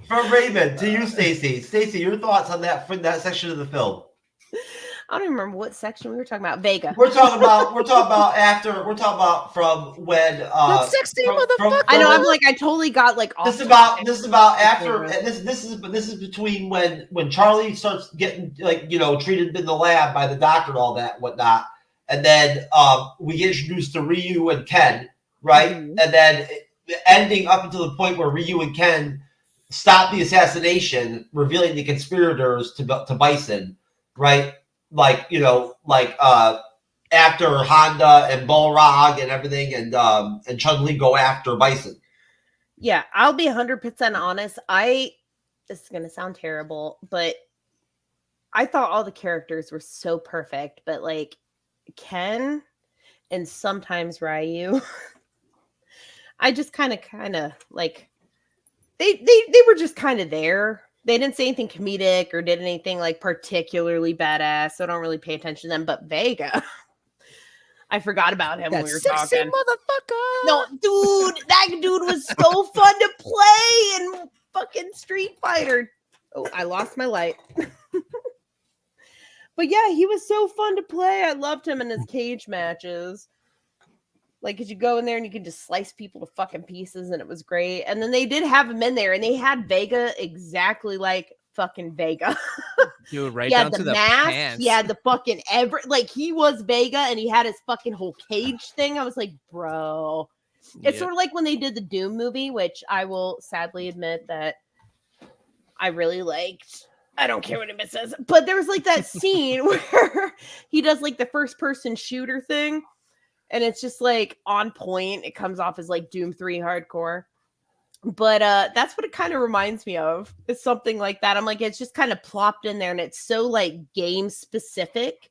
From Raymond to you, Stacy. Stacy, your thoughts on that section of the film? I don't even remember what section we were talking about. Vega. We're talking about from when That sexy motherfucker. I know. I'm like, I totally got like. off This is topic. about after this is between when Charlie starts getting treated in the lab by the doctor and all that whatnot, and then we get introduced to Ryu and Ken, right? Mhm. And then ending up until the point where Ryu and Ken stop the assassination, revealing the conspirators to Bison, right? After Honda and Balrog and everything, and Chun-Li go after Bison. Yeah, I'll be 100% honest. This is gonna sound terrible, but I thought all the characters were so perfect. But like Ken and sometimes Ryu, I just kind of like they were just kind of there. They didn't say anything comedic or did anything like particularly badass, so I don't really pay attention to them. But Vega, I forgot about him when we were sexy talking. motherfucker. No, dude, that dude was so fun to play in fucking Street Fighter. Oh, I lost my light. But yeah, he was so fun to play. I loved him in his cage matches. Like, cause you go in there and you can just slice people to fucking pieces, and it was great. And then they did have him in there, and they had Vega exactly like fucking Vega. Dude, right He had down the to the mask. pants. He had the fucking like he was Vega, and he had his fucking whole cage thing. I was like, bro. It's Yeah. sort of like when they did the Doom movie, which I will sadly admit that I really liked. I don't care what it says, but there was like that scene where he does like the first person shooter thing, and it's just like on point. It comes off as like Doom 3 hardcore. But that's what it kind of reminds me of. It's something like that. I'm like, it's just kind of plopped in there, and it's so like game specific.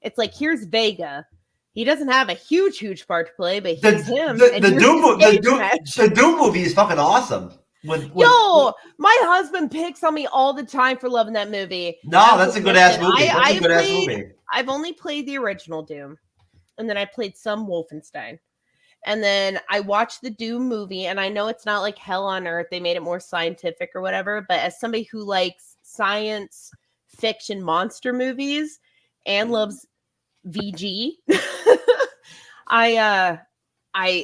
It's like, here's Vega. He doesn't have a huge part to play, but here's him. and here's The Doom movie is fucking awesome. Yo, my husband picks on me all the time for loving that movie. No, that's a good ass movie. Listen, I've only played the original Doom, and then I played some Wolfenstein. And then I watched the Doom movie, and I know it's not like hell on earth. They made it more scientific or whatever. But as somebody who likes science fiction monster movies and loves VG, I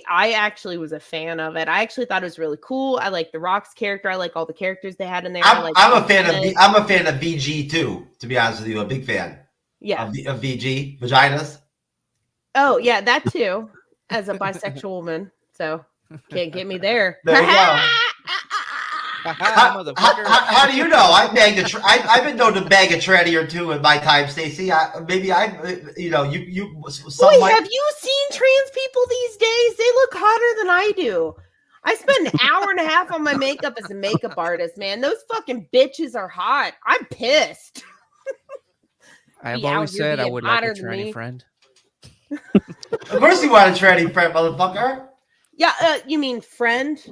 actually was a fan of it. I actually thought it was really cool. I like the Rock's character. I like all the characters they had in there. I'm a fan of VG too. To be honest with you, a big fan. Yeah. Of VG vaginas. Oh yeah, that too. As a bisexual woman, so can't get me there. There you go. Motherfucker. How do you know? I've been known to bag a tranny or two in my time, Stacy. You. Boy, have you seen trans people these days? They look hotter than I do. I spend an hour and a half on my makeup as a makeup artist, man. Those fucking bitches are hot. I'm pissed. I've always said I would like a tranny friend. Of course you want a tranny friend, motherfucker. Yeah, you mean friend?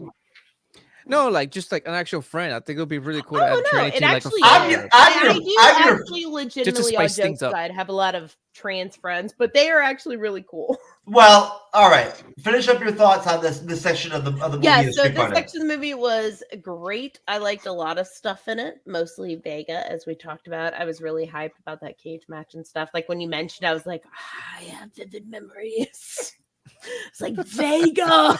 No, like just like an actual friend. I think it would be really cool to add a tranny it to like a actually friend. I do actually legitimately on spice things jokes up. side have a lot of trans friends, but they are actually really cool. Well, all right. Finish up your thoughts on this section of the movie. Yeah, of so Street this Fighter. section of the movie was great. I liked a lot of stuff in it, mostly Vega, as we talked about. I was really hyped about that cage match and stuff. Like when you mentioned, I was like, I have vivid memories. It's like Vega.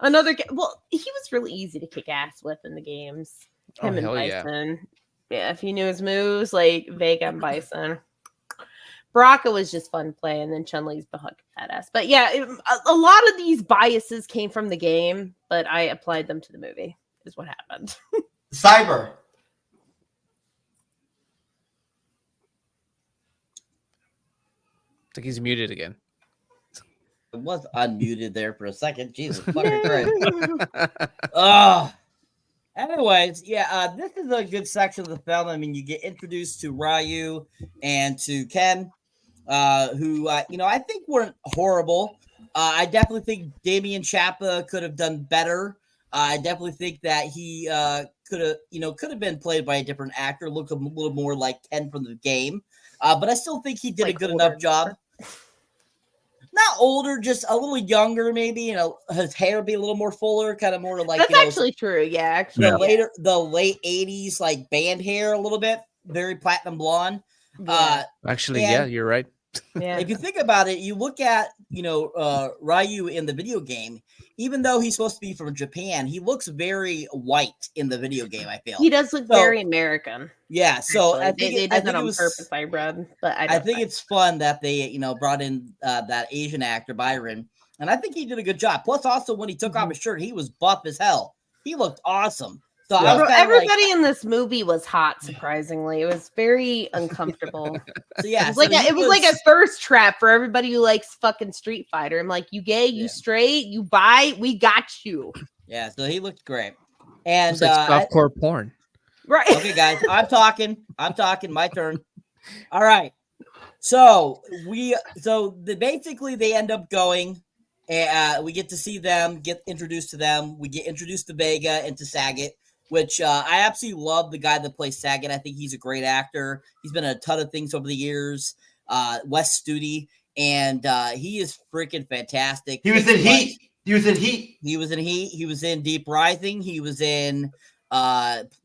Well, he was really easy to kick ass with in the games. Him and Bison. Yeah, if he knew his moves, like Vega and Bison. Baraka was just fun play, and then Chun-Li's badass. But yeah, a lot of these biases came from the game, but I applied them to the movie, is what happened. Cyber. I think he's muted again. I was unmuted there for a second. Jesus fucking Christ. Anyways, yeah, this is a good section of the film. I mean, you get introduced to Ryu and to Ken, who, I think weren't horrible. I definitely think Damian Chapa could have done better. I definitely think that he could have been played by a different actor, look a little more like Ken from the game. But I still think he did a good enough job. Not older, just a little younger, maybe. His hair be a little more fuller, kind of more like. That's actually true. Yeah, actually, the late '80s, like band hair, a little bit, very platinum blonde. Yeah. Actually, yeah, you're right. Yeah. If you think about it, you look at Ryu in the video game. Even though he's supposed to be from Japan, he looks very white in the video game. I feel he does look very American. Yeah, so actually. They did that on purpose, I read. But I think it's fun that they brought in that Asian actor Byron, and I think he did a good job. Plus, also when he took off his shirt, he was buff as hell. He looked awesome. So everybody in this movie was hot. Surprisingly, it was very uncomfortable. So yeah, it was like a thirst trap for everybody who likes fucking Street Fighter. I'm like, you gay, you straight, you bi, we got you. Yeah, so he looked great. And it's like softcore porn. Right. Okay, guys, I'm talking. My turn. All right. So basically they end up going. We get to see them, get introduced to them. We get introduced to Vega and to Sagat, which I absolutely love the guy that plays Sagat. I think he's a great actor. He's been in a ton of things over the years. Wes Studi, and he is freaking fantastic. He was in Heat. He was in Heat. He was in Deep Rising. He was in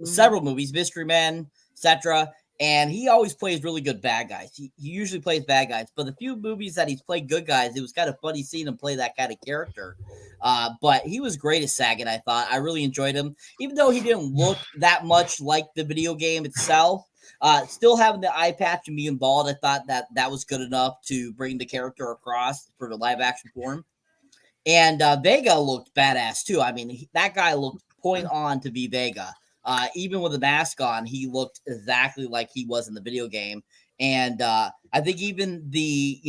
several movies, Mystery Men, etc. And he always plays really good bad guys. He usually plays bad guys, but the few movies that he's played good guys, it was kind of funny seeing him play that kind of character. But he was great as Sagat, I thought. I really enjoyed him, even though he didn't look that much like the video game itself. Still having the eye patch and being bald, I thought that was good enough to bring the character across for the live action form. And Vega looked badass too. I mean, that guy looked point on to be Vega. Even with the mask on, he looked exactly like he was in the video game. And I think even the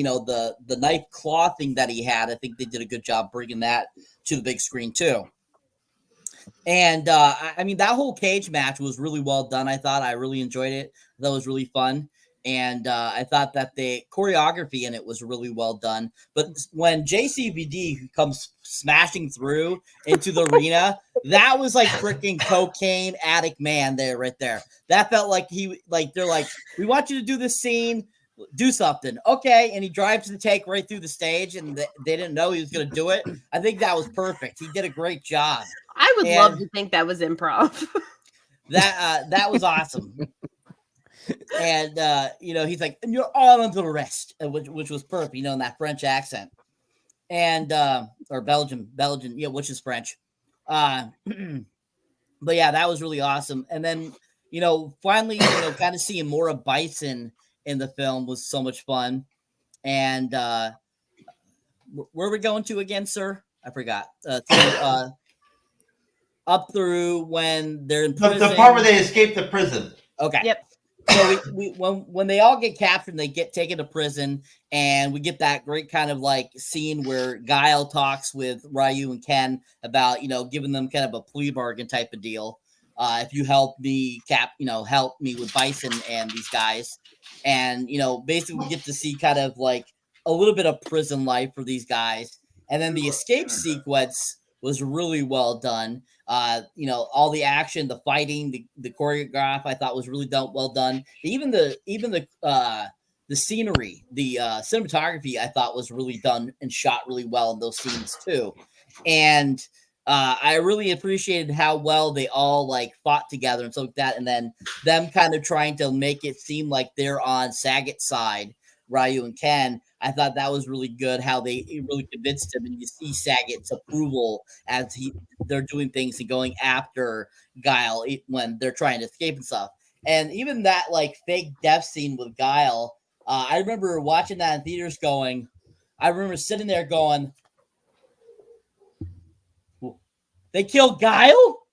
knife claw thing that he had, I think they did a good job bringing that to the big screen too. And I mean, that whole cage match was really well done. I thought I really enjoyed it. That was really fun. And I thought that the choreography in it was really well done. But when JCVD comes smashing through into the arena, that was like freaking cocaine addict man there, right there. That felt like they're like, we want you to do this scene, do something. Okay. And he drives the take right through the stage, and they didn't know he was going to do it. I think that was perfect. He did a great job. I would love to think that was improv. That was awesome. And he's like, and you're all under arrest, which was perfect, in that French accent, and or Belgian, yeah, which is French. But yeah, that was really awesome. And then finally, kind of seeing more of Bison in the film was so much fun. And where are we going to again, sir? I forgot. up through when they're in prison. The part where they escape the prison. Okay. Yep. So we when they all get captured and they get taken to prison, and we get that great kind of like scene where Guile talks with Ryu and Ken about, you know, giving them kind of a plea bargain type of deal. If you help me help me with Bison and these guys. And, you know, basically we get to see kind of like a little bit of prison life for these guys. And then the escape sequence was really well done. You know, all the action, the fighting, the choreograph, I thought was really well done. Even the scenery, the cinematography, I thought was really done and shot really well in those scenes too. And I really appreciated how well they all like fought together and stuff like that. And then them kind of trying to make it seem like they're on Saget's side, Ryu and Ken. I thought that was really good, how they really convinced him, and you see Saget's approval as they're doing things and going after Guile when they're trying to escape and stuff. And even that like fake death scene with Guile, I remember watching that in theaters I remember sitting there going, they killed Guile?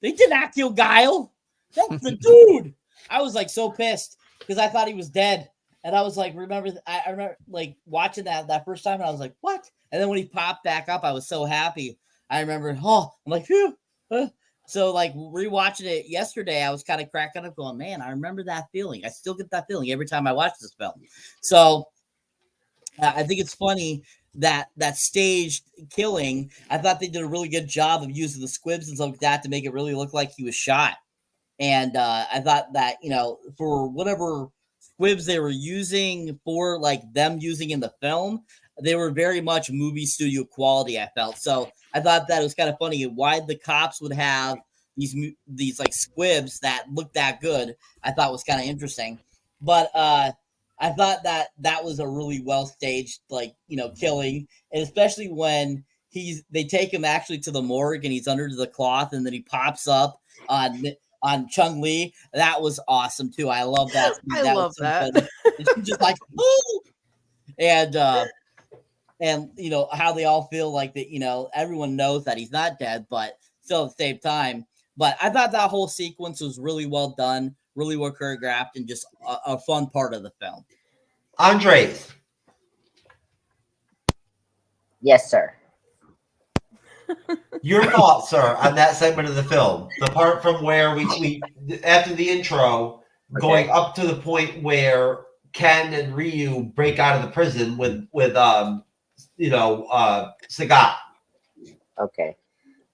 They did not kill Guile. That's the dude. I was like so pissed because I thought he was dead. And I was like, I remember like watching that first time, and I was like, what? And then when he popped back up, I was so happy. I remember, I'm like, phew. So like rewatching it yesterday, I was kind of cracking up going, man, I remember that feeling. I still get that feeling every time I watch this film. So I think it's funny that staged killing, I thought they did a really good job of using the squibs and stuff like that to make it really look like he was shot. And I thought that, you know, for whatever squibs they were using for like them using in the film, they were very much movie studio quality, I felt. So I thought that it was kind of funny why the cops would have these like squibs that looked that good. I thought was kind of interesting. But I thought that was a really well staged, like, you know, killing, and especially when they take him actually to the morgue and he's under the cloth and then he pops up on Chung-Li. That was awesome too. I love that. I love that. And she's just like, ooh! And you know how they all feel like that. You know, everyone knows that he's not dead, but still at the same time. But I thought that whole sequence was really well done, really well choreographed, and just a fun part of the film. Andres. Yes, sir. Your thoughts, sir, on that segment of the film, the part from where we after the intro, going up to the point where Ken and Ryu break out of the prison with Sagat. Okay.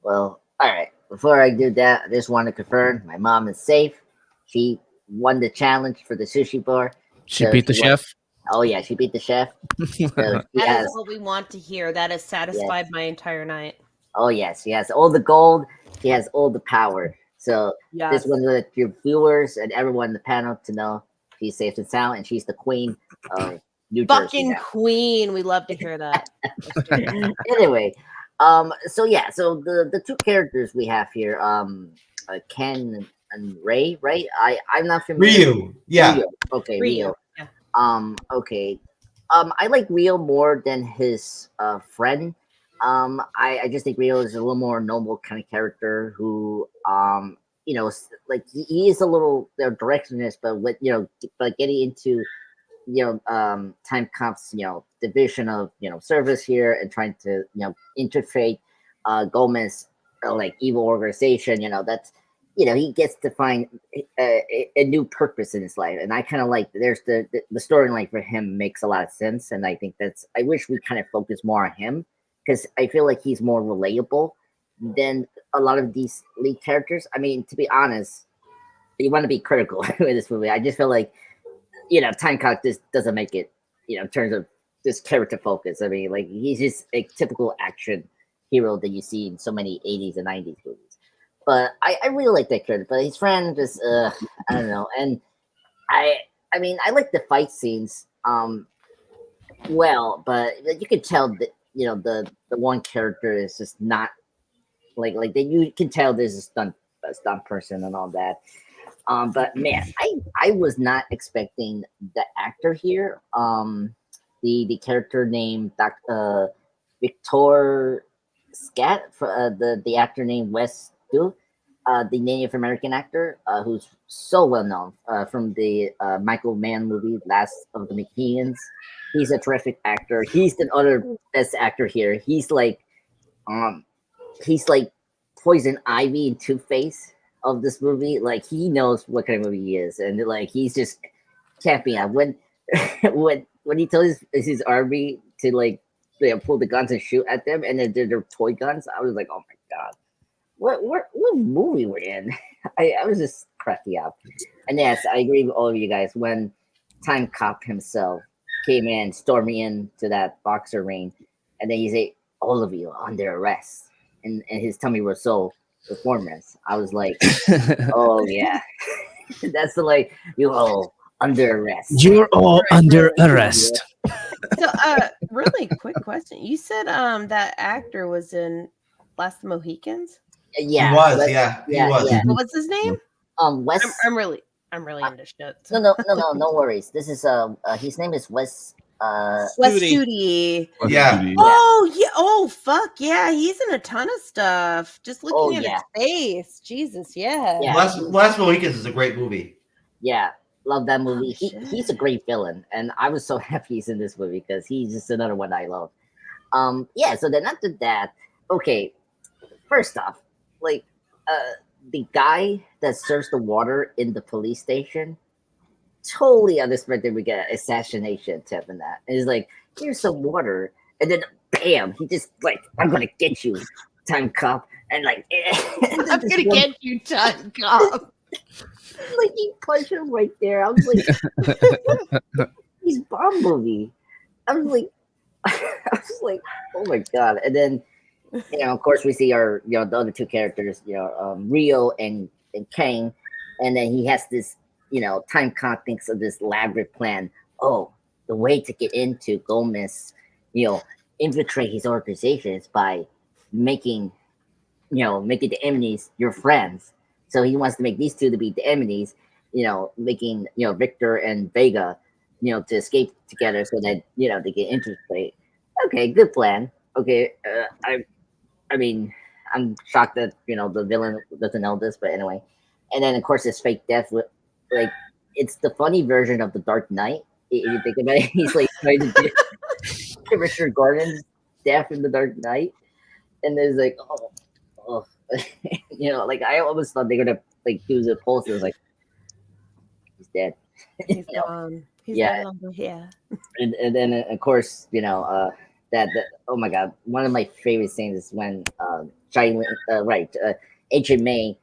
Well, all right. Before I do that, I just want to confirm my mom is safe. She won the challenge for the sushi bar. She beat the chef. Oh yeah, she beat the chef. So that is what we want to hear. That has satisfied my entire night. Oh yes, she has all the gold. She has all the power. So this one let your viewers and everyone in the panel to know she's safe and sound, and she's the queen of New Jersey. Fucking queen. We love to hear that. Anyway, so the two characters we have here, Ken and Ray, right? I'm not familiar. Ryu, yeah. Ryu. Okay, Ryu. Yeah. Okay. I like Ryu more than his friend. I just think Ryu is a little more noble kind of character who, you know, like he is a little directionist, but with, you know, but getting into, you know, Time Comp's, you know, division of, you know, service here and trying to, you know, infiltrate Gomez, like evil organization, you know, that's, you know, he gets to find a new purpose in his life. And I kind of like, there's the storyline for him makes a lot of sense. And I think I wish we kind of focus more on him, because I feel like he's more relatable than a lot of these lead characters. I mean, to be honest, you want to be critical with this movie. I just feel like, you know, Time Clock just doesn't make it, you know, in terms of this character focus. I mean, like, he's just a typical action hero that you see in so many 80s and 90s movies. But I really like that character. But his friend just, I don't know. And I mean, I like the fight scenes, well, but you could tell that, you know, the one character is just not like that. You can tell there's a stunt person and all that. But man, I was not expecting the actor here. The character named Victor Scat, the actor named Wes do. The Native American actor who's so well known from the Michael Mann movie Last of the McKeons. He's a terrific actor. He's the other best actor here. He's like Poison Ivy and Two-Face of this movie. Like, he knows what kind of movie he is, and like he's just camping out when when he tells his army to like pull the guns and shoot at them, and then they're toy guns. I was like, oh my god, what movie we're in? I was just cracking up. And yes, I agree with all of you guys. When Time Cop himself came in, storming into that boxer ring, and then he said, "All of you are under arrest," and his Tommy Wiseau performance, I was like, oh yeah, that's the like, you all under arrest. You're all under arrest. So, really quick question. You said that actor was in Last of the Mohicans. Yeah, He was, Wes- yeah. He yeah, was. yeah. What's his name? Wes. I'm really into shit. No worries. This is his name is Wes. Wes Studi. Yeah. Oh yeah. Oh fuck yeah. He's in a ton of stuff. Just looking at yeah. his face. Jesus. Yeah. Yeah. Last Mohicans is a great movie. Yeah, love that movie. shit. He's a great villain, and I was so happy he's in this movie because he's just another one I love. Yeah. So then after that, okay. First off, like, the guy that serves the water in the police station, totally unexpected we get an assassination tip in that. And he's like, here's some water. And then bam, he just like, I'm gonna get you, Time Cop. And like, I'm gonna get you, Time Cop. like, he punched him right there. I was like, he's bomb movie. I was like, oh my god. And then, of course, we see our, the other two characters, Rio and Kang, and then he has this, Time Cop thinks of this elaborate plan. Oh, the way to get into Gomez, infiltrate his organization is by making the enemies your friends. So he wants to make these two to be the enemies, making Victor and Vega, to escape together so that they get infiltrate. Okay, good plan. Okay, I mean, I'm shocked that the villain doesn't know this, but anyway. And then of course his fake death, like, it's the funny version of the Dark Knight. If you think about it, he's like trying to do Commissioner Gordon's death in the Dark Knight, and there's like, like I almost thought they're gonna like do the pulse. It was like, he's dead. He's gone. He's Yeah. no longer here. And then of course that oh my god, one of my favorite scenes is when Agent May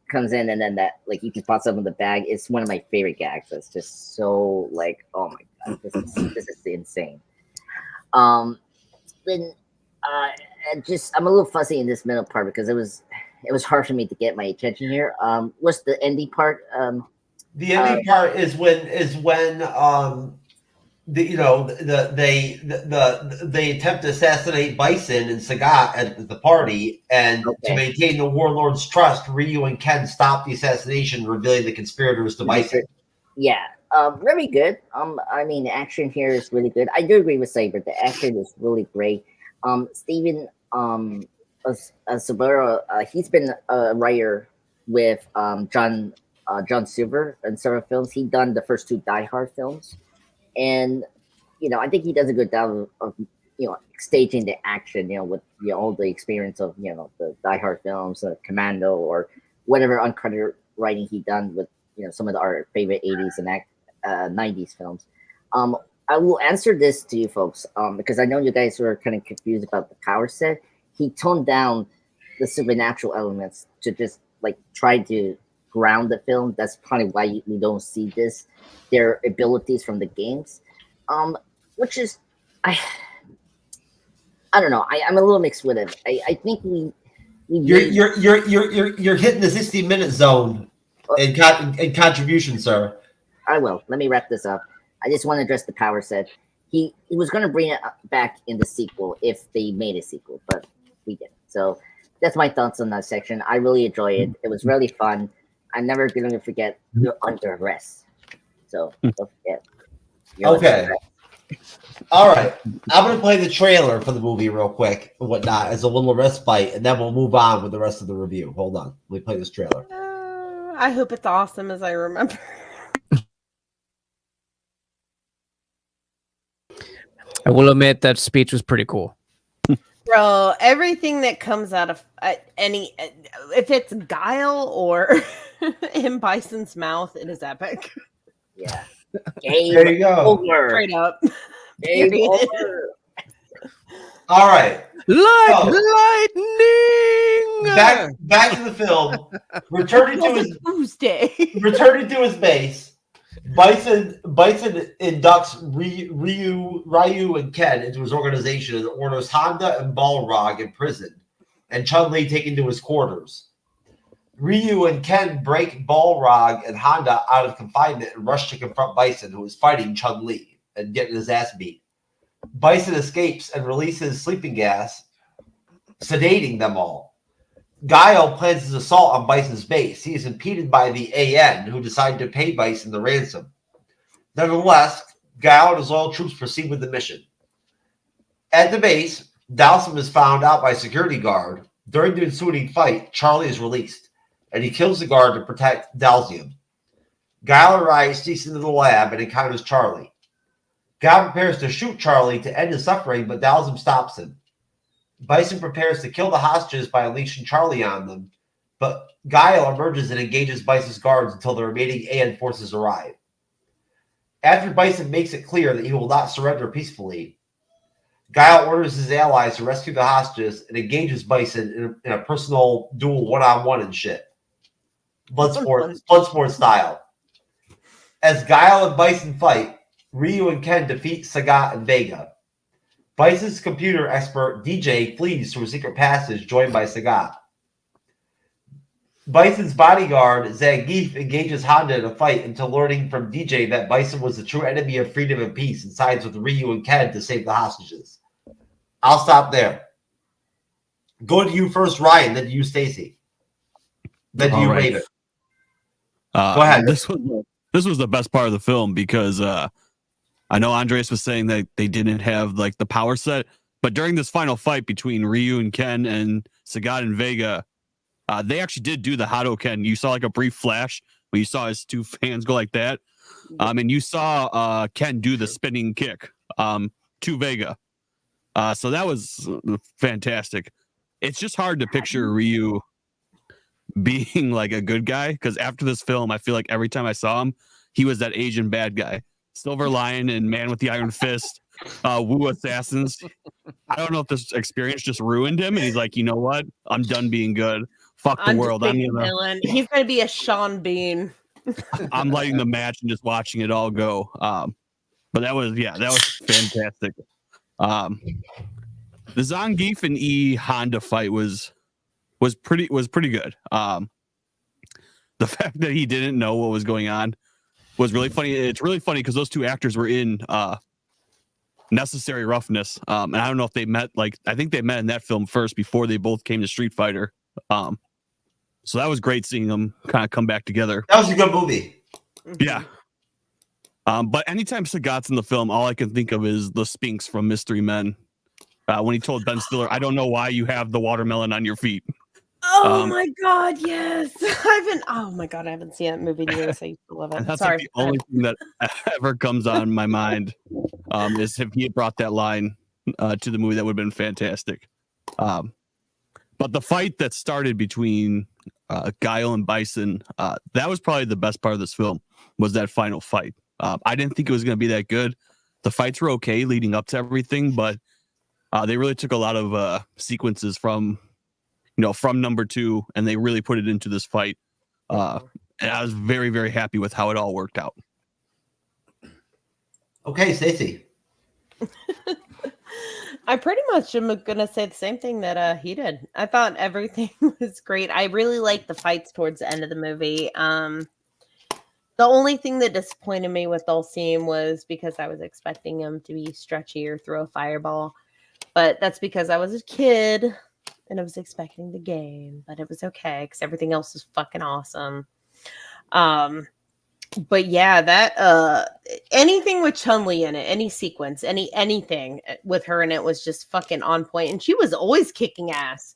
comes in, and then that like you can spot something in the bag. It's one of my favorite gags. It's just so like, oh my god, this is insane. Then I'm a little fuzzy in this middle part because it was hard for me to get my attention here. What's the ending part? The ending part is when they attempt to assassinate Bison and Sagat at the party, and to maintain the warlord's trust, Ryu and Ken stop the assassination, revealing the conspirators to Bison. Yeah, very good. I mean, the action here is really good. I do agree with Saber. The action is really great. Steven Saburo, he's been a writer with John Silver in several films. He done the first two Die Hard films, and I think he does a good job of staging the action, with all the experience of the Die Hard films, Commando, or whatever uncredited writing he done with some of our favorite 80s and 90s films. I will answer this to you folks because I know you guys were kind of confused about the power set. He toned down the supernatural elements to just like try to ground the film. That's probably why we don't see their abilities from the games, which is I don't know. I'm a little mixed with it. I think You're hitting the 60-minute zone in contribution, sir. I will. Let me wrap this up. I just want to address the power set. He was going to bring it back in the sequel if they made a sequel, but we didn't. So that's my thoughts on that section. I really enjoy it. It was really fun. I'm never going to forget you're under arrest. So don't forget. Okay. All right. I'm going to play the trailer for the movie real quick and whatnot as a little respite, and then we'll move on with the rest of the review. Hold on. Let me play this trailer. I hope it's awesome as I remember. I will admit that speech was pretty cool. Bro, everything that comes out of any, if it's guile or in Bison's mouth, it is epic. Yeah. There you go. Over. Straight up. Game Period. over. All right. Lightning! Back to the film. Returning Tuesday. to his base. Bison inducts Ryu and Ken into his organization and orders Honda and Balrog imprisoned and Chun-Li taken to his quarters. Ryu and Ken break Balrog and Honda out of confinement and rush to confront Bison, who is fighting Chun-Li and getting his ass beat. Bison escapes and releases sleeping gas, sedating them all. Guile plans his assault on Bison's base. He is impeded by the AN, who decide to pay Bison the ransom. Nevertheless, Guile and his loyal troops proceed with the mission. At the base, Dalsum is found out by a security guard. During the ensuing fight, Charlie is released, and he kills the guard to protect Dalsium. Guile arrives, sneaks into the lab, and encounters Charlie. Guile prepares to shoot Charlie to end his suffering, but Dalsum stops him. Bison prepares to kill the hostages by unleashing Charlie on them, but Guile emerges and engages Bison's guards until the remaining AN forces arrive. After Bison makes it clear that he will not surrender peacefully, Guile orders his allies to rescue the hostages and engages Bison in a personal duel one-on-one and shit. Bloodsport style. As Guile and Bison fight, Ryu and Ken defeat Sagat and Vega. Bison's computer expert DJ flees through a secret passage joined by Sagat. Bison's bodyguard Zangief engages Honda in a fight until learning from DJ that Bison was the true enemy of freedom and peace and sides with Ryu and Ken to save the hostages. I'll stop there. Go to you first, Ryan, then to you, Stacy. Then to you, Raven. Go ahead. This was the best part of the film because I know Andres was saying that they didn't have like the power set, but during this final fight between Ryu and Ken and Sagat and Vega, they actually did do the Hadoken. You saw like a brief flash where you saw his two hands go like that. And you saw Ken do the spinning kick to Vega. So that was fantastic. It's just hard to picture Ryu being like a good guy because after this film, I feel like every time I saw him, he was that Asian bad guy. Silver Lion and Man with the Iron Fist, Woo Assassins. I don't know if this experience just ruined him, and he's like, you know what? I'm done being good. Fuck the world. He's gonna be a Sean Bean. I'm lighting the match and just watching it all go. But that was fantastic. The Zangief and E Honda fight was pretty good. The fact that he didn't know what was going on was really funny. It's really funny because those two actors were in Necessary Roughness. And I don't know if they met, I think they met in that film first before they both came to Street Fighter. So that was great seeing them kind of come back together. That was a good movie. Yeah. But anytime Sagat's in the film, all I can think of is the Sphinx from Mystery Men. When he told Ben Stiller, I don't know why you have the watermelon on your feet. Oh my god, yes. I haven't seen that movie in years. I used to love it. That's Sorry. like the only thing that ever comes on my mind is if he had brought that line to the movie, that would have been fantastic. But the fight that started between Guile and Bison, that was probably the best part of this film, was that final fight. I didn't think it was going to be that good. The fights were okay leading up to everything, but they really took a lot of sequences from number two, and they really put it into this fight. And I was very, very happy with how it all worked out. Okay, Stacy. I pretty much am gonna say the same thing that he did. I thought everything was great. I really liked the fights towards the end of the movie. The only thing that disappointed me with Dulcim was because I was expecting him to be stretchy or throw a fireball, but that's because I was a kid and I was expecting the game. But it was okay because everything else was fucking awesome. But yeah, that anything with Chun-Li in it, any sequence, anything with her in it was just fucking on point, and she was always kicking ass.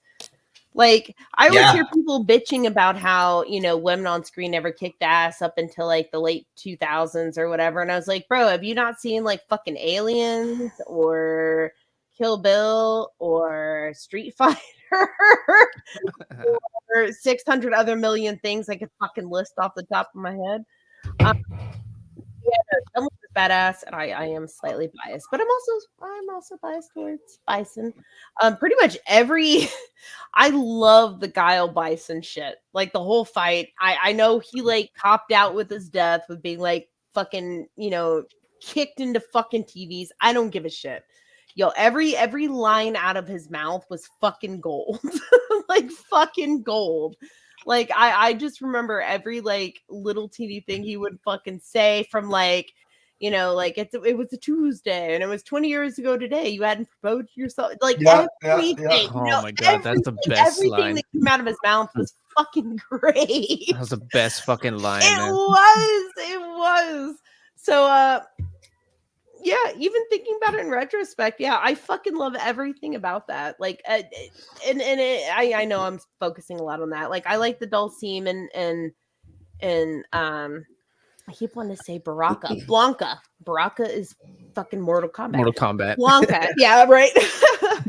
Like, I always hear people bitching about how, you know, women on screen never kicked ass up until like the late 2000s or whatever. And I was like, bro, have you not seen like fucking Aliens or Kill Bill or Street Fighter or 600 other million things I could fucking list off the top of my head? Yeah, someone was badass, and I am slightly biased, but I'm also biased towards Bison. Pretty much every I love the Guile Bison shit. Like the whole fight. I know he like copped out with his death with being like fucking, you know, kicked into fucking TVs. I don't give a shit. Yo, every line out of his mouth was fucking gold. Like fucking gold. Like I just remember every like little teeny thing he would fucking say, from like, you know, like it was a Tuesday and it was 20 years ago today. You hadn't proposed to yourself. Like everything. You Oh know, my god, that's the best everything line. that came out of his mouth was fucking great. That was the best fucking line, It man. was. So yeah, even thinking about it in retrospect, yeah, I fucking love everything about that. Like, I know I'm focusing a lot on that. Like, I like the Dulcim and I keep wanting to say Blanca. Baraka is fucking Mortal Kombat. Mortal Kombat. Blanca, yeah, right.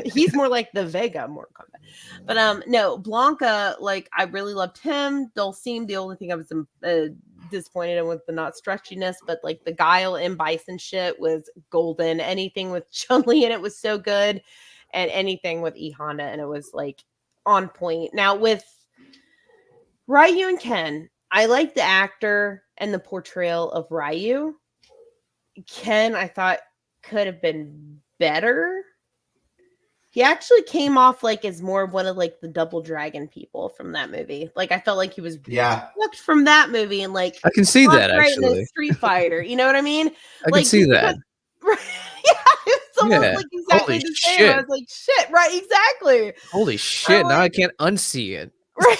He's more like the Vega Mortal Kombat. But no, Blanca, like I really loved him. Dulcim, the only thing I was disappointed in with the not stretchiness, but like the Guile and Bison shit was golden. Anything with Chun-Li in it was so good, and anything with E Honda and it was like on point. Now with Ryu and Ken, I like the actor and the portrayal of Ryu. Ken, I thought could have been better. He actually came off like as more of one of like the Double Dragon people from that movie. Like I felt like he was plucked from that movie and like I can see that right in the actually. Street Fighter. You know what I mean? I can see that. Yeah, it's almost Yeah. like exactly Holy the same. shit. I was like, shit, right? Exactly. Holy shit! Now I like- can't unsee it. Right.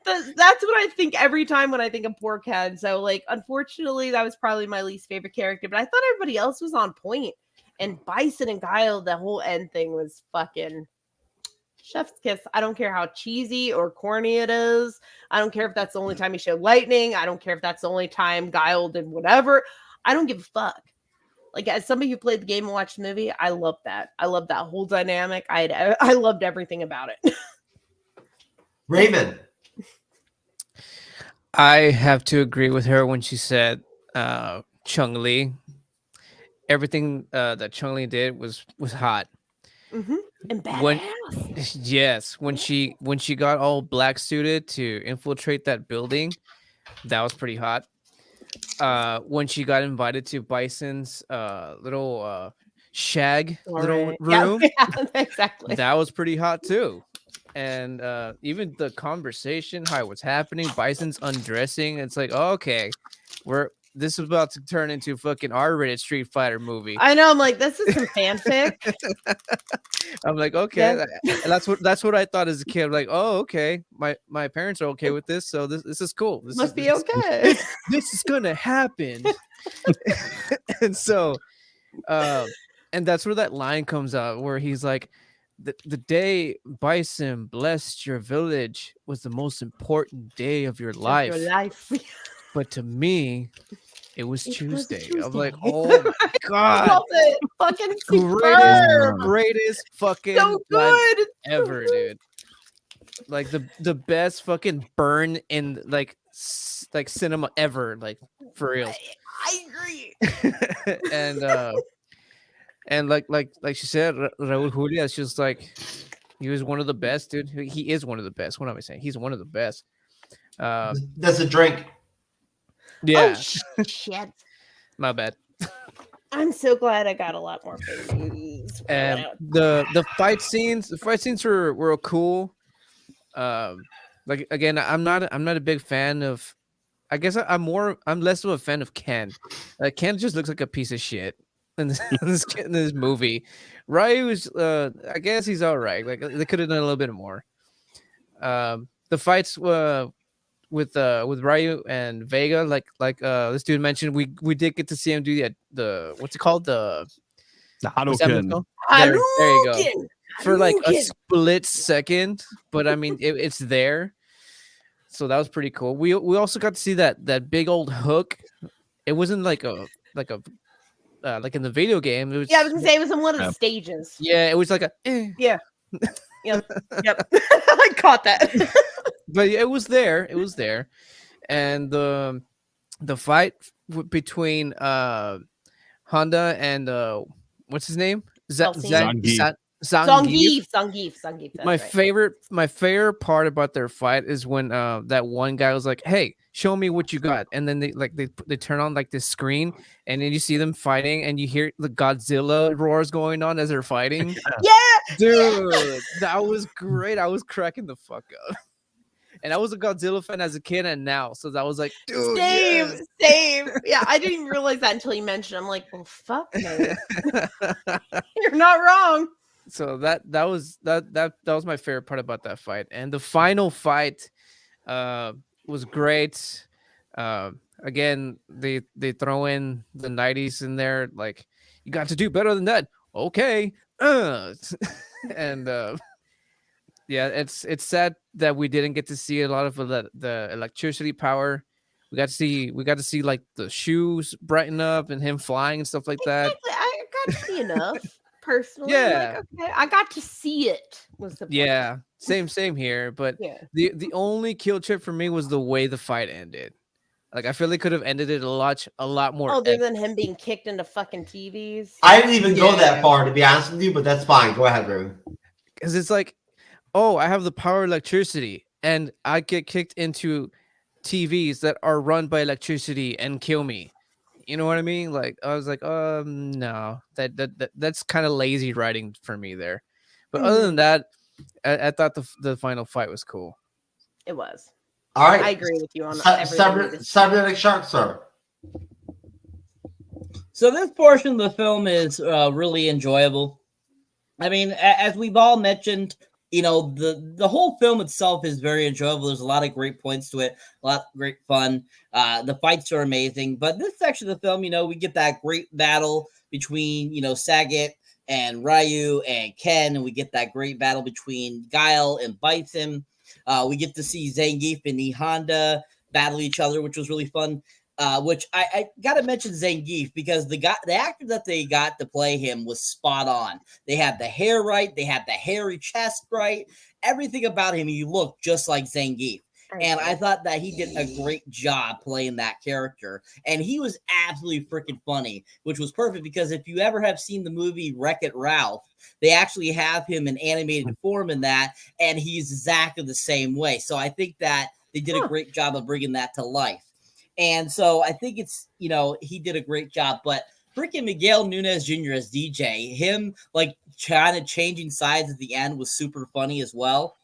That's what I think every time when I think of Porkhead. So, like, unfortunately, that was probably my least favorite character, but I thought everybody else was on point. And Bison and Guile, the whole end thing was fucking chef's kiss. I don't care how cheesy or corny it is. I don't care if that's the only time he showed lightning. I don't care if that's the only time Guile did whatever. I don't give a fuck. Like, as somebody who played the game and watched the movie, I love that. I love that whole dynamic. I loved everything about it. Raven. I have to agree with her when she said Chun-Li. Everything that Chun-Li did was hot. Mm-hmm. And badass. When she got all black suited to infiltrate that building, that was pretty hot. When she got invited to Bison's little shag little room, yeah, exactly. that was pretty hot too. And even the conversation, how it was happening, Bison's undressing. It's like, oh, okay, this is about to turn into a fucking R-rated Street Fighter movie. I know. I'm like, this is some fanfic. I'm like, okay, Yeah. that's what I thought as a kid. I'm like, oh, okay, my parents are okay with this, so this is cool. This Must is, be okay. This is gonna happen. And so, and that's where that line comes out, where he's like, the day Bison blessed your village was the most important day of your life. But to me, it was Tuesday. I'm like, oh my god, fucking greatest fucking so good ever, dude. Like the best fucking burn in like cinema ever, like for real. I agree. And like she said, Raul Julia, it's just like he was one of the best, dude. He is one of the best. What am I saying? He's one of the best. That's a drink. Yeah. Oh, shit. My bad. I'm so glad I got a lot more movies. And the fight scenes were cool. Like again, I'm not a big fan of. I guess I'm less of a fan of Ken. Ken just looks like a piece of shit in this movie. Ryu is, I guess he's all right. Like they could have done a little bit more. The fights Ryu and Vega, like this dude mentioned, we did get to see him do the what's it called, The what's that move Hadouken. called? There you go. Hadouken! For like a Hadouken! split second, but I mean it's there, so that was pretty cool. We also got to see that big old hook. It wasn't like like in the video game. It was, Yeah, I was gonna say it was in one of the stages. yeah, it was like a Yeah. Yep. I caught that. but it was there. It was there, and the fight between Honda and what's his name? Zangief. Zangief. Zangief. My favorite part about their fight is when that one guy was like, "Hey, show me what you got," and then they turn on like this screen, and then you see them fighting, and you hear the Godzilla roars going on as they're fighting. Yeah, dude, that was great. I was cracking the fuck up. And I was a Godzilla fan as a kid and now, so that was like, dude, same. Yeah, I didn't even realize that until you mentioned it. I'm like, well, fuck no. You're not wrong. So that was my favorite part about that fight. And the final fight was great. Again, they throw in the 90s in there, like, you got to do better than that. Okay. And yeah, it's sad that we didn't get to see a lot of the electricity power. We got to see like the shoes brighten up and him flying and stuff like that. I got to see enough personally. Yeah. Like, okay, I got to see it. Was the point. Yeah, same here. But yeah. the only kill trip for me was the way the fight ended. Like, I feel they could have ended it a lot more. Other than him being kicked into fucking TVs. I didn't even go that far, to be honest with you, but that's fine. Go ahead, Raul. Because it's like, oh, I have the power of electricity, and I get kicked into TVs that are run by electricity and kill me. You know what I mean? Like, I was like, no, that's kind of lazy writing for me there. But other than that, I thought the final fight was cool. It was. All right. I agree with you on everything. Cyberneticshark, sir. So this portion of the film is really enjoyable. I mean, as we've all mentioned, you know, the whole film itself is very enjoyable. There's a lot of great points to it, a lot of great fun. The fights are amazing. But this section of the film, you know, we get that great battle between, you know, Sagat and Ryu and Ken, and we get that great battle between Guile and Bison. We get to see Zangief and E Honda battle each other, which was really fun. Which I gotta mention Zangief because the actor that they got to play him was spot on. They had the hair right, they had the hairy chest right, everything about him. He looked just like Zangief, and I thought that he did a great job playing that character. And he was absolutely freaking funny, which was perfect because if you ever have seen the movie Wreck-It Ralph, they actually have him in animated form in that, and he's exactly the same way. So I think that they did a great job of bringing that to life. And so I think it's, you know, he did a great job, but freaking Miguel Nunez Jr. as DJ, him like kind of changing sides at the end was super funny as well,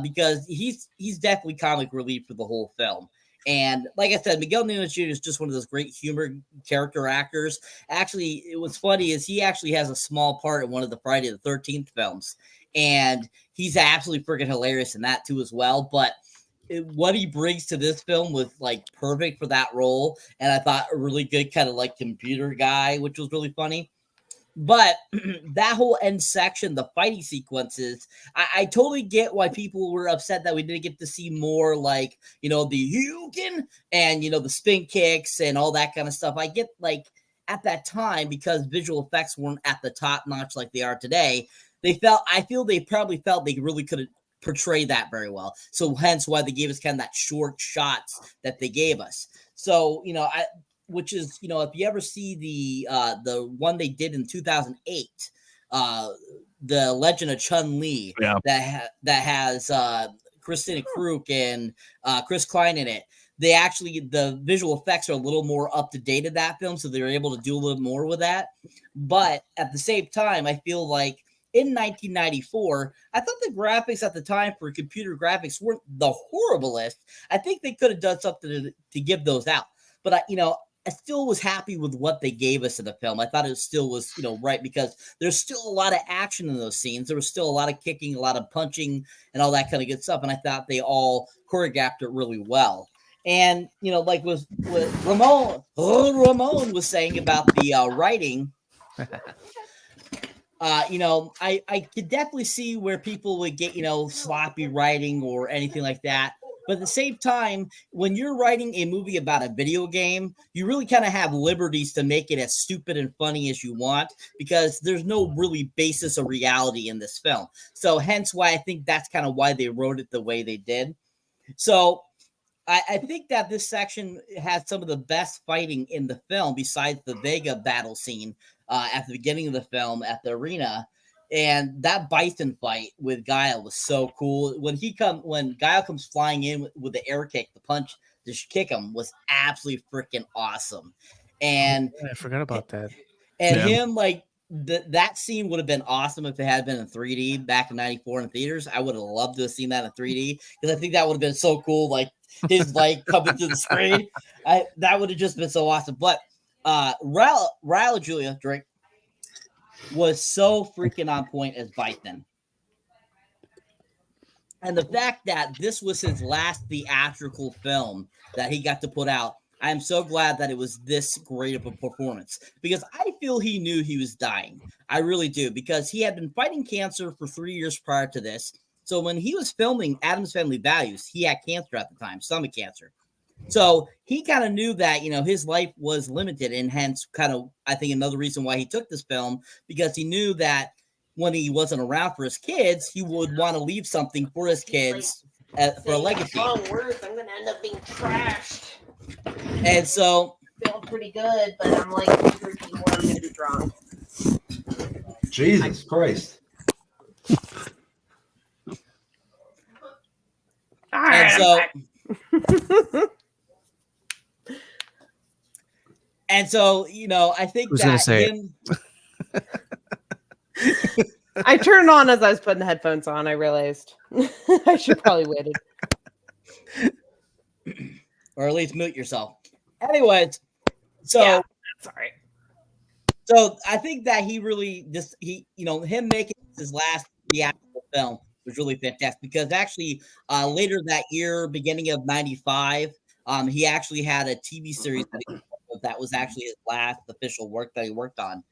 because he's definitely comic relief for the whole film. And like I said, Miguel Nunez Jr. is just one of those great humor character actors. Actually, what's funny is he actually has a small part in one of the Friday the 13th films, and he's absolutely freaking hilarious in that too as well. But what he brings to this film was like perfect for that role, and I thought a really good kind of like computer guy, which was really funny. But that whole end section, the fighting sequences, I totally get why people were upset that we didn't get to see more, like, you know, the Hugen and, you know, the spin kicks and all that kind of stuff. I get, like, at that time, because visual effects weren't at the top notch like they are today, I feel they probably felt they really couldn't portray that very well. So hence why they gave us kind of that short shots that they gave us. So, you know, which is, you know, if you ever see the one they did in 2008, the Legend of Chun-Li, that has Christina Kruk and Chris Klein in it. They actually, the visual effects are a little more up to date in that film, so they're able to do a little more with that. But at the same time, I feel like in 1994, I thought the graphics at the time for computer graphics weren't the horriblest. I think they could have done something to give those out. But, you know, I still was happy with what they gave us in the film. I thought it still was, right, because there's still a lot of action in those scenes. There was still a lot of kicking, a lot of punching, and all that kind of good stuff. And I thought they all choreographed it really well. And like with Ramon was saying about the writing. I could definitely see where people would get, sloppy writing or anything like that. But at the same time, when you're writing a movie about a video game, you really kind of have liberties to make it as stupid and funny as you want, because there's no really basis of reality in this film. So hence why I think that's kind of why they wrote it the way they did. So I think that this section has some of the best fighting in the film, besides the Vega battle scene at the beginning of the film at the arena. And that Bison fight with Guile was so cool. When Guile comes flying in with the air kick, the punch to kick him was absolutely freaking awesome. And I forgot about that. And him, like, that scene would have been awesome if it had been in 3D back in '94 in theaters. I would have loved to have seen that in 3D, because I think that would have been so cool. Like his like coming to the screen, that would have just been so awesome. But Raul Julia Drake was so freaking on point as Bison. And the fact that this was his last theatrical film that he got to put out, I am so glad that it was this great of a performance, because I feel he knew he was dying. I really do, because he had been fighting cancer for 3 years prior to this. So when he was filming Addams Family Values, he had cancer at the time, stomach cancer. So he kind of knew that, his life was limited, and hence kind of, I think, another reason why he took this film, because he knew that when he wasn't around for his kids, he would want to leave something for his kids for a legacy. Wrong words, I'm going to end up being trashed. And so, Feel pretty good, but I'm like drinking more. I'm going to be drunk. Jesus Christ. And so, I think Who's that gonna say him. I turned on as I was putting the headphones on. I realized I should probably waited. Or at least mute yourself. Anyways, so Yeah, that's all right. So I think that he really him making his last theatrical film was really fantastic, because actually later that year, beginning of '95, he actually had a TV series that was actually his last official work that he worked on,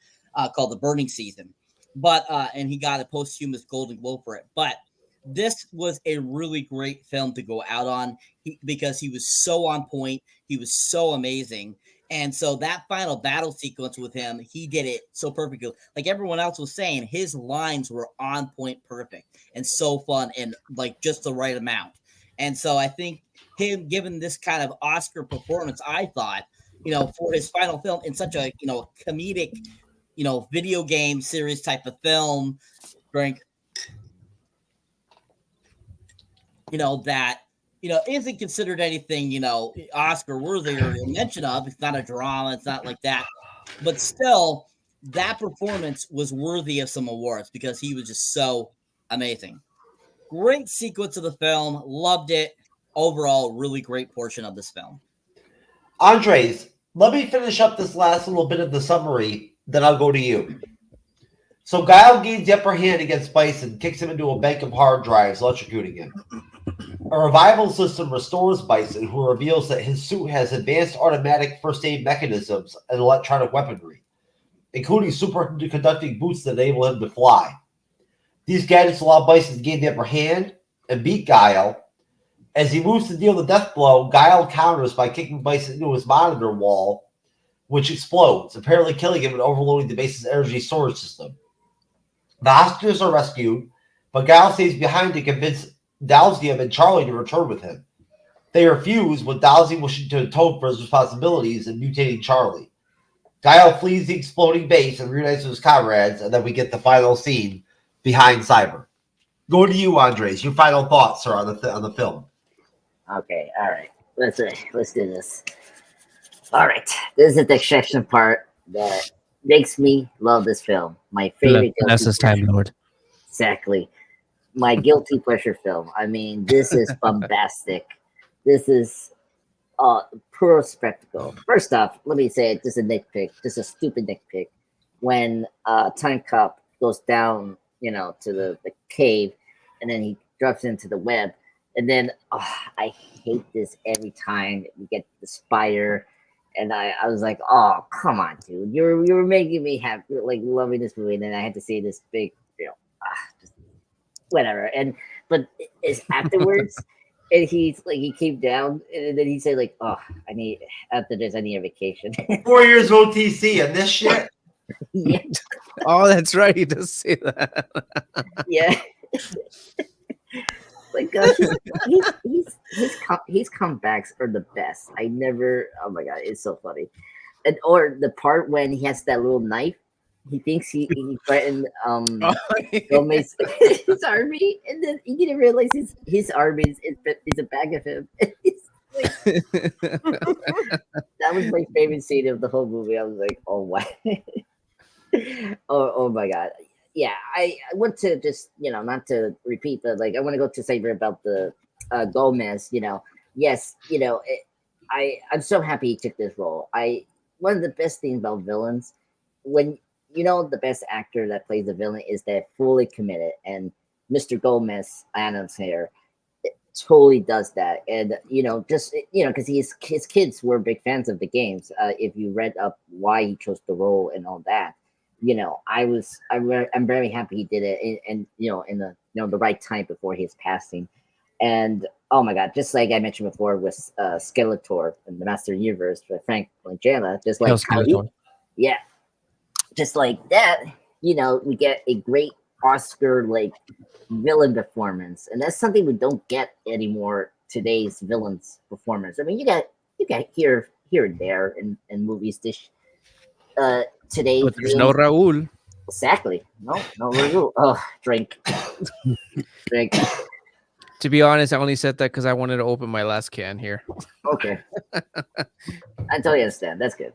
called The Burning Season. But and he got a posthumous Golden Globe for it. But this was a really great film to go out on, because he was so on point. He was so amazing. And so that final battle sequence with him, he did it so perfectly. Like everyone else was saying, his lines were on point perfect and so fun, and like just the right amount. And so I think him giving this kind of Oscar performance, I thought, for his final film in such a, comedic, video game series type of film, drink, that, isn't considered anything, Oscar worthy or mention of. It's not a drama. It's not like that. But still, that performance was worthy of some awards, because he was just so amazing. Great sequence of the film. Loved it. Overall, really great portion of this film. Andres, let me finish up this last little bit of the summary, then I'll go to you. So Guile gains the upper hand against Bison, kicks him into a bank of hard drives, electrocuting him. A revival system restores Bison, who reveals that his suit has advanced automatic first aid mechanisms and electronic weaponry, including superconducting boots that enable him to fly. These gadgets allow Bison to gain the upper hand and beat Guile. As he moves to deal the death blow, Guile counters by kicking Bison into his monitor wall, which explodes, apparently killing him and overloading the base's energy storage system. The hostages are rescued, but Guile stays behind to convince Dalzium and Charlie to return with him. They refuse, with Dalzium wishing to atone for his responsibilities and mutating Charlie. Guile flees the exploding base and reunites with his comrades, and then we get the final scene behind Cyber. Go to you, Andres. Your final thoughts, sir, on the film. Okay, all right. Let's do this. All right, this is the section part that makes me love this film. My favorite. Nessa's Time Lord. Exactly. My guilty pleasure film. I mean, this is bombastic. This is pure spectacle. First off, let me say just a nitpick, just a stupid nitpick. When Time Cop goes down, to the cave, and then he drops into the web, and then I hate this every time we get the spider. And I was like, oh, come on, dude. You were making me happy, like loving this movie. And then I had to see this big, just whatever. But it's afterwards, and he's like, he came down, and then he said, like, oh, after this, I need a vacation. 4 years OTC and this shit. Yeah. Oh, that's right. He does say that. Yeah. Like, his comebacks are the best. Oh my god, it's so funny. Or the part when he has that little knife, he thinks he threatened Gomez his army, and then he didn't realize his army is a bag of him. That was my favorite scene of the whole movie. I was like, oh wow. oh my god. Yeah, I want to just, not to repeat, but like I want to go to Saber about the Gomez, yes, I'm so happy he took this role. One of the best things about villains, when the best actor that plays the villain is that fully committed, and Mr. Gomez Adams here totally does that. And just because his kids were big fans of the games. If you read up why he chose the role and all that, I'm very happy he did it, and in the right time before his passing. And oh my god, just like I mentioned before with Skeletor in the Master Universe for Frank Langella, just like just like that, we get a great Oscar like villain performance, and that's something we don't get anymore. Today's villains performance. I mean, you got here and there in movies. Today, but there's no Raul. Exactly. No Raul. Oh, drink. To be honest, I only said that because I wanted to open my last can here. Okay. I totally understand. That's good.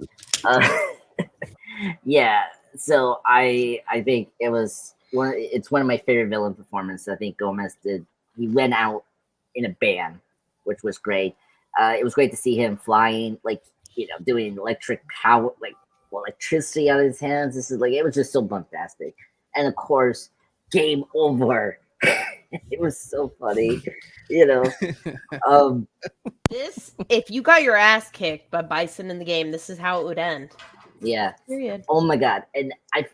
Yeah. So I think it's one of my favorite villain performances. I think Gomez did. He went out in a band, which was great. It was great to see him flying, like doing electric power, like electricity out of his hands. It was just so bombastic. And of course, game over. It was so funny, If you got your ass kicked by Bison in the game, this is how it would end. Yeah. Period. Oh my god. And I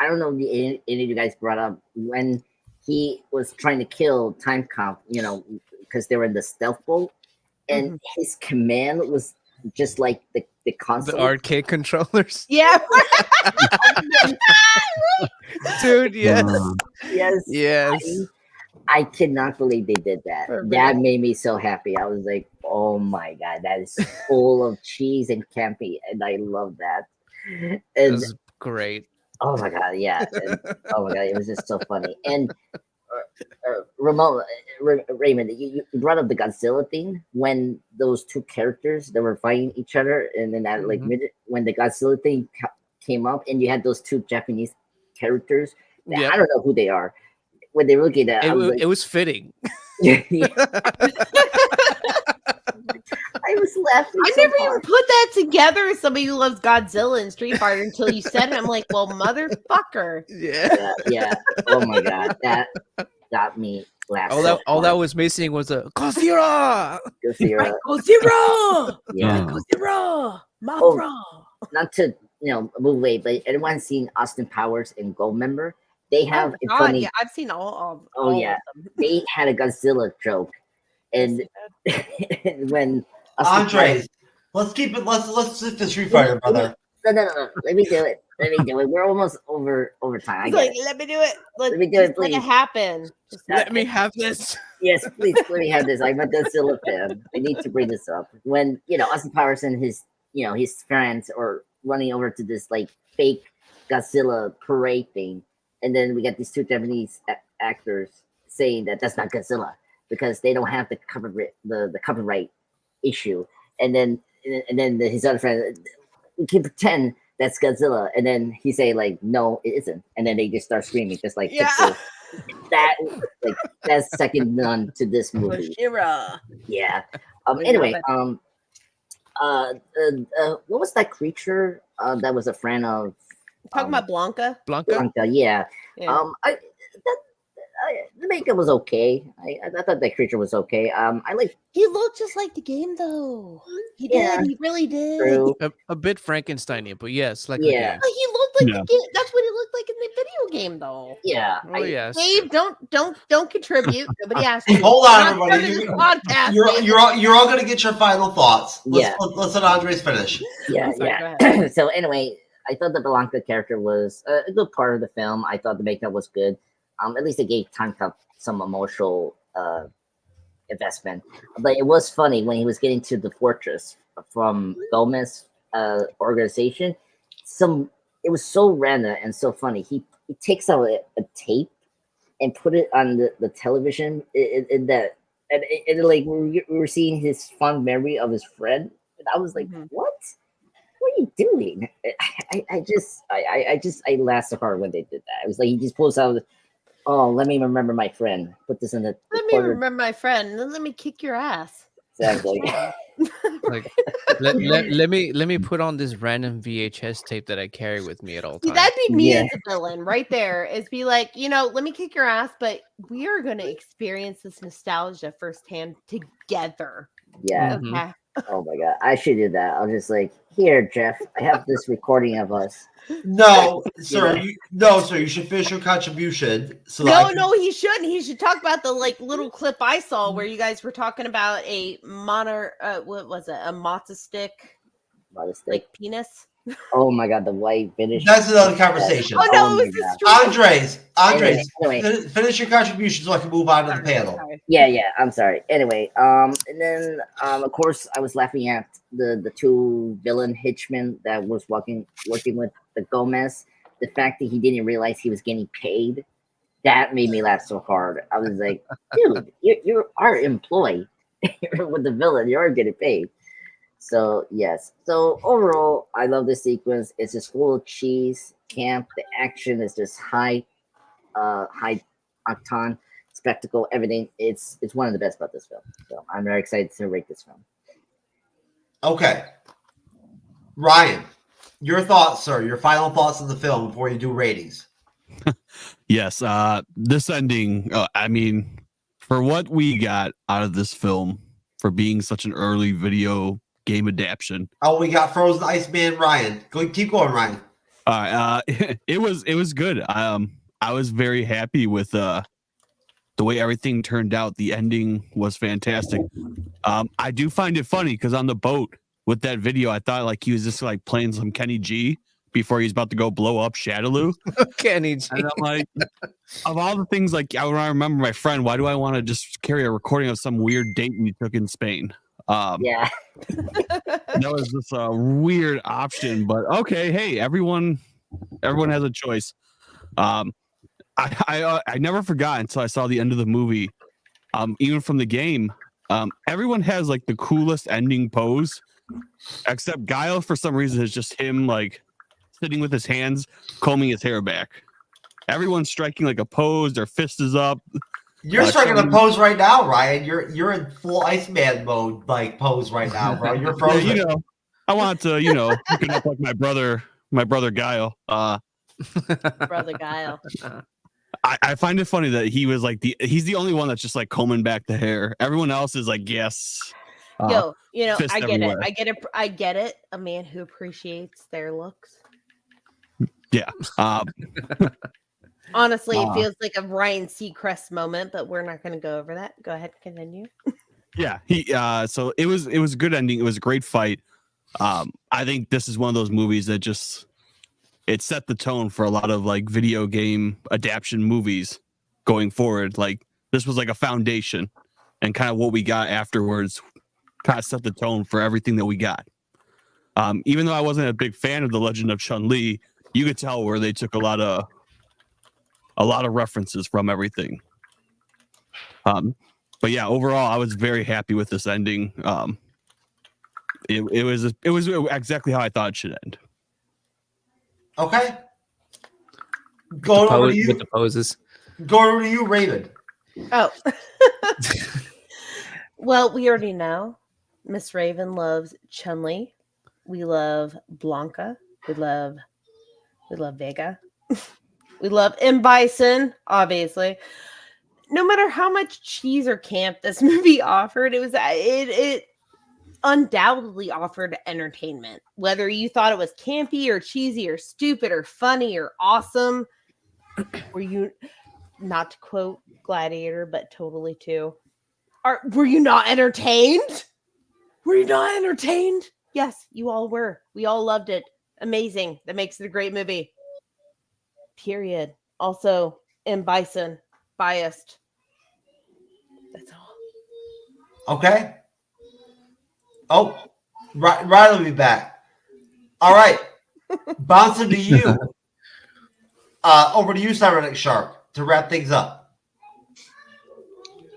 don't know if any of you guys brought up when he was trying to kill Time Cop, because they were in the stealth boat, and his command was just like the console. The arcade controllers. Yeah. Dude, yes. Yes. I cannot believe they did that. That made me so happy. I was like, oh my god, that is full of cheese and campy, and I love that. And That's great. Oh my god, yeah. Oh my god, it was just so funny. And Raymond, you brought up the Godzilla thing when those two characters that were fighting each other, and then that minute when the Godzilla thing came up, and you had those two Japanese characters. I don't know who they are. When they were looking at it was fitting. I was laughing. I never even put that together as somebody who loves Godzilla and Street Fighter until you said it. I'm like, well, motherfucker. Yeah. Oh my god, that got me laughing. All that was missing was a Godzilla. Godzilla. Godzilla. Yeah. Godzilla. Mothra. Not to move away, but everyone's seen Austin Powers and Goldmember. They have yeah, I've seen all of them. They had a Godzilla joke, and when Andres, let's keep it. Let's sit the Street Fighter, brother. No. Let me do it. We're almost over time. Let me do it. Let me do it, please. Let it happen. Let me have this. Yes, please. Let me have this. I'm a Godzilla fan. I need to bring this up. When Austin Powers and his friends are running over to this like fake Godzilla parade thing. And then we got these two Japanese actors saying that that's not Godzilla because they don't have the copyright issue. And then his other friend, we can pretend that's Godzilla. And then he say like, no, it isn't. And then they just start screaming, just like that's second none to this movie. Shira. Yeah. Anyway, What was that creature that was a friend of Talking about Blanca. Blanca? Yeah. Yeah. The makeup was okay. I thought that creature was okay. I like. He looked just like the game, though. He did. Yeah, He really did. True. A bit Frankenstein-y, but yes, like Yeah. But he looked like Yeah. the game. That's what he looked like in the video game, though. Yeah. Oh yes. Dave, don't contribute. Nobody asked you. Hold on, Not part of everybody. this podcast, You're Dave. you're all gonna get your final thoughts. Yeah. Let's let Andres finish. Yeah, I'm sorry, yeah. go ahead. So anyway, I thought the Blanca character was a good part of the film. I thought the makeup was good. At least it gave Tonka some emotional investment. But it was funny when he was getting to the fortress from Gomez organization. It was so random and so funny. He takes out a tape and put it on the television in that, and like we were seeing his fond memory of his friend. And I was like, what? What are you doing? I laughed so hard when they did that. It was like he just pulls out. Oh, let me remember my friend. Put this in the. Let me remember my friend. Then let me kick your ass. Exactly. Like, let me put on this random VHS tape that I carry with me at all See, times. that'd be me Yeah. as a villain right there. Is be like, let me kick your ass, but we are gonna experience this nostalgia firsthand together. Yeah. Mhm. Okay. Oh my god, I should do that. I'll just like, here, Jeff. I have this recording of us. No, sir. You should finish your contribution. So that I can- No, he shouldn't. He should talk about the little clip I saw where you guys were talking about a what was it? A matzo stick, like penis. Oh my god, the white finish. That's another conversation. Oh no, my it was the God. street. Andres, Anyway. finish your contribution so I can move on to the panel. Sorry. Yeah, I'm sorry. Anyway, and then of course I was laughing at the two villain hitchmen that was working with the Gomez. The fact that he didn't realize he was getting paid, that made me laugh so hard. I was like, dude, you are employed with the villain, you are getting paid. So yes. So overall, I love this sequence. It's just full of cheese, camp. The action is just high octane spectacle, everything. It's one of the best about this film. So I'm very excited to rate this film. Okay. Ryan, your thoughts, sir. Your final thoughts on the film before you do ratings. Yes, this ending, I mean, for what we got out of this film, for being such an early video game adaptation. Oh, we got Frozen Iceman Ryan. Keep going, Ryan. It was good. I was very happy with the way everything turned out. The ending was fantastic. I do find it funny because on the boat with that video, I thought like he was just like playing some Kenny G before he's about to go blow up Shadaloo. Kenny G. And I'm like, of all the things, like I remember my friend, why do I want to just carry a recording of some weird date we took in Spain? Yeah. That was just a weird option, but okay. Hey, everyone has a choice. I never forgot until I saw the end of the movie. Even from the game, everyone has like the coolest ending pose, except Guile for some reason is just him like sitting with his hands combing his hair back. Everyone's striking like a pose. Their fist is up. You're striking a pose right now, Ryan. You're in full Iceman mode, like pose right now, bro. You're frozen. Yeah, I want to, look it up like my brother Guile. Brother Guile. I find it funny that he was like he's the only one that's just like combing back the hair. Everyone else is like, yes. Yo, fist I get everywhere. it. I get it. A man who appreciates their looks. Yeah. Honestly, it feels like a Ryan Seacrest moment, but we're not going to go over that. Go ahead, continue. Yeah. So it was a good ending. It was a great fight. I think this is one of those movies that just it set the tone for a lot of like video game adaptation movies going forward. Like this was like a foundation, and kind of what we got afterwards kind of set the tone for everything that we got. Even though I wasn't a big fan of The Legend of Chun-Li, you could tell where they took a lot of references from everything. But yeah, overall, I was very happy with this ending. It was exactly how I thought it should end. Okay. Going over to you. With the poses. Going over to you, Raven. Oh. Well, we already know Miss Raven loves Chun-Li. We love Blanca. We love Vega. We love M. Bison, obviously. No matter how much cheese or camp this movie offered, it undoubtedly offered entertainment. Whether you thought it was campy or cheesy or stupid or funny or awesome, were you, not to quote Gladiator, but totally too, were you not entertained? Were you not entertained? Yes, you all were. We all loved it. Amazing. That makes it a great movie. Period. Also, M. Bison, biased. That's all. Okay. Oh, Riley will be back. All right. Bouncing to you. Over to you, Cyberneticshark, to wrap things up.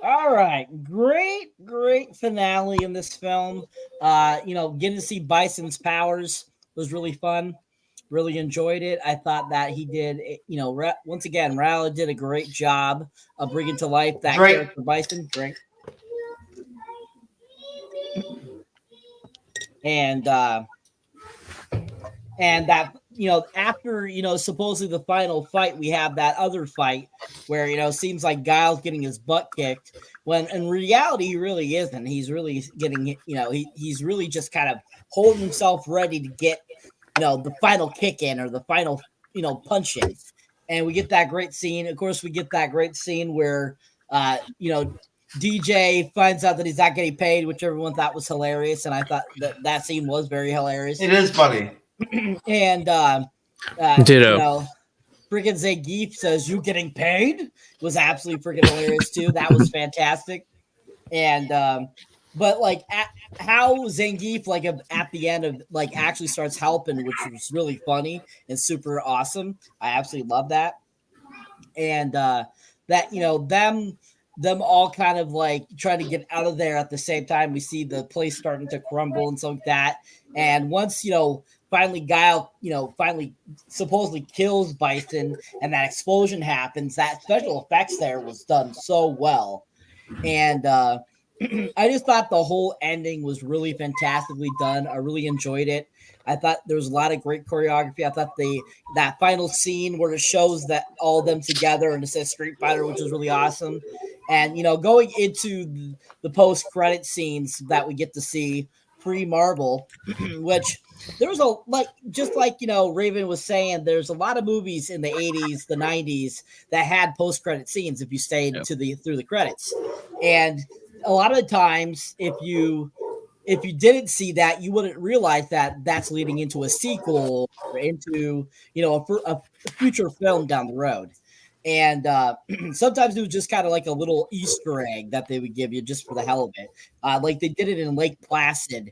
All right, great finale in this film. Getting to see Bison's powers was really fun. Really enjoyed it. I thought that he did, once again, Raul did a great job of bringing to life that character Bison. Drink. And that, after, supposedly the final fight, we have that other fight where, it seems like Guile's getting his butt kicked when in reality, he really isn't. He's really getting, he's really just kind of holding himself ready to get, the final kick in or the final, punch in. And we get that great scene. Of course, we get that great scene where, DJ finds out that he's not getting paid, which everyone thought was hilarious. And I thought that scene was very hilarious. It is funny. And, Ditto. Freaking Zangief says, "You getting paid?" was absolutely freaking hilarious too. That was fantastic. And, but like how Zangief, like at the end of like actually starts helping, which was really funny and super awesome. I absolutely love that. And, that, them all kind of like trying to get out of there at the same time. We see the place starting to crumble and stuff like that. And once, finally Guile, finally supposedly kills Bison and that explosion happens, that special effects there was done so well. And I just thought the whole ending was really fantastically done. I really enjoyed it. I thought there was a lot of great choreography. I thought that final scene where it shows that all of them together and it says Street Fighter, which was really awesome. And, going into the post-credit scenes that we get to see pre-Marvel, which there was Raven was saying, there's a lot of movies in the 80s, the 90s that had post-credit scenes if you stayed through the credits. And a lot of the times, if you didn't see that, you wouldn't realize that that's leading into a sequel or into, a future film down the road. And sometimes it was just kind of like a little Easter egg that they would give you just for the hell of it. Like they did it in Lake Placid,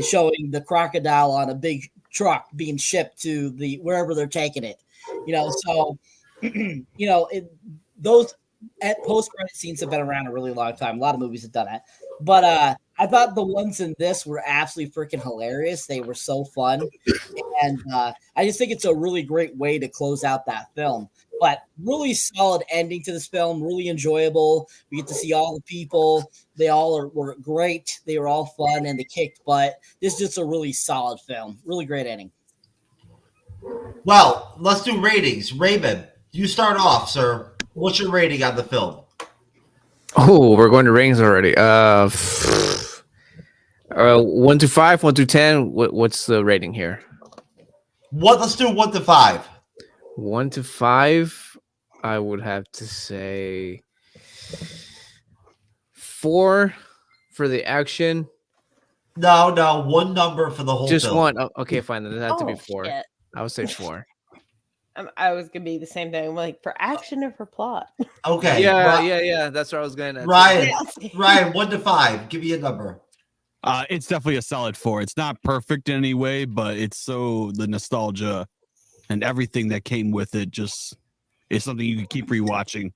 showing the crocodile on a big truck being shipped to wherever they're taking it. Those post-credit scenes have been around a really long time. A lot of movies have done that. But I thought the ones in this were absolutely freaking hilarious. They were so fun. And I just think it's a really great way to close out that film. But really solid ending to this film, really enjoyable. We get to see all the people. They all were great. They were all fun and they kicked butt. This is just a really solid film. Really great ending. Well, let's do ratings. Raven, you start off, sir. What's your rating on the film? Oh, we're going to ratings already. 1 to 5, 1 to 10. What's the rating here? Let's do 1 to 5. 1 to 5, I would have to say 4 for the action. No, one number for the whole Just film. one. Oh, okay, fine. Then it has to be 4. Shit. I would say 4. I was gonna be the same thing, like for action or for plot. Okay. Yeah. That's what I was going to. Ryan, 1 to 5. Give me a number. It's definitely a solid 4. It's not perfect in any way, but it's the nostalgia and everything that came with it just is something you can keep rewatching.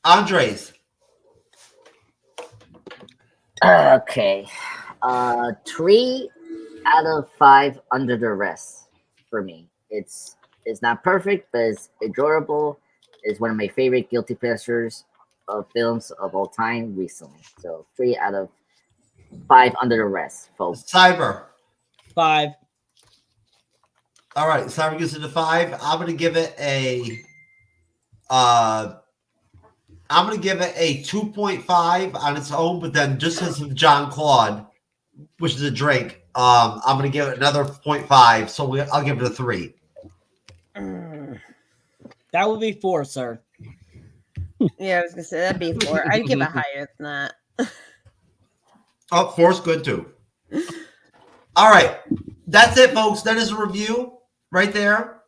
Andres. Okay. 3 out of 5 under the rest for me. It's not perfect, but it's enjoyable. It's one of my favorite guilty pleasures of films of all time recently. So 3 out of 5 under the rest, folks. Cyber. 5. All right, Cyber gives it a 5. I'm gonna give it a 2.5 on its own, but then just as of jean-claude, which is a drink, I'm gonna give it another 0.5. So I'll give it a 3. That would be 4, sir. Yeah, I was gonna say that'd be 4. I'd give it higher than that. Oh, 4's good too. All right, that's it, folks. That is a review right there.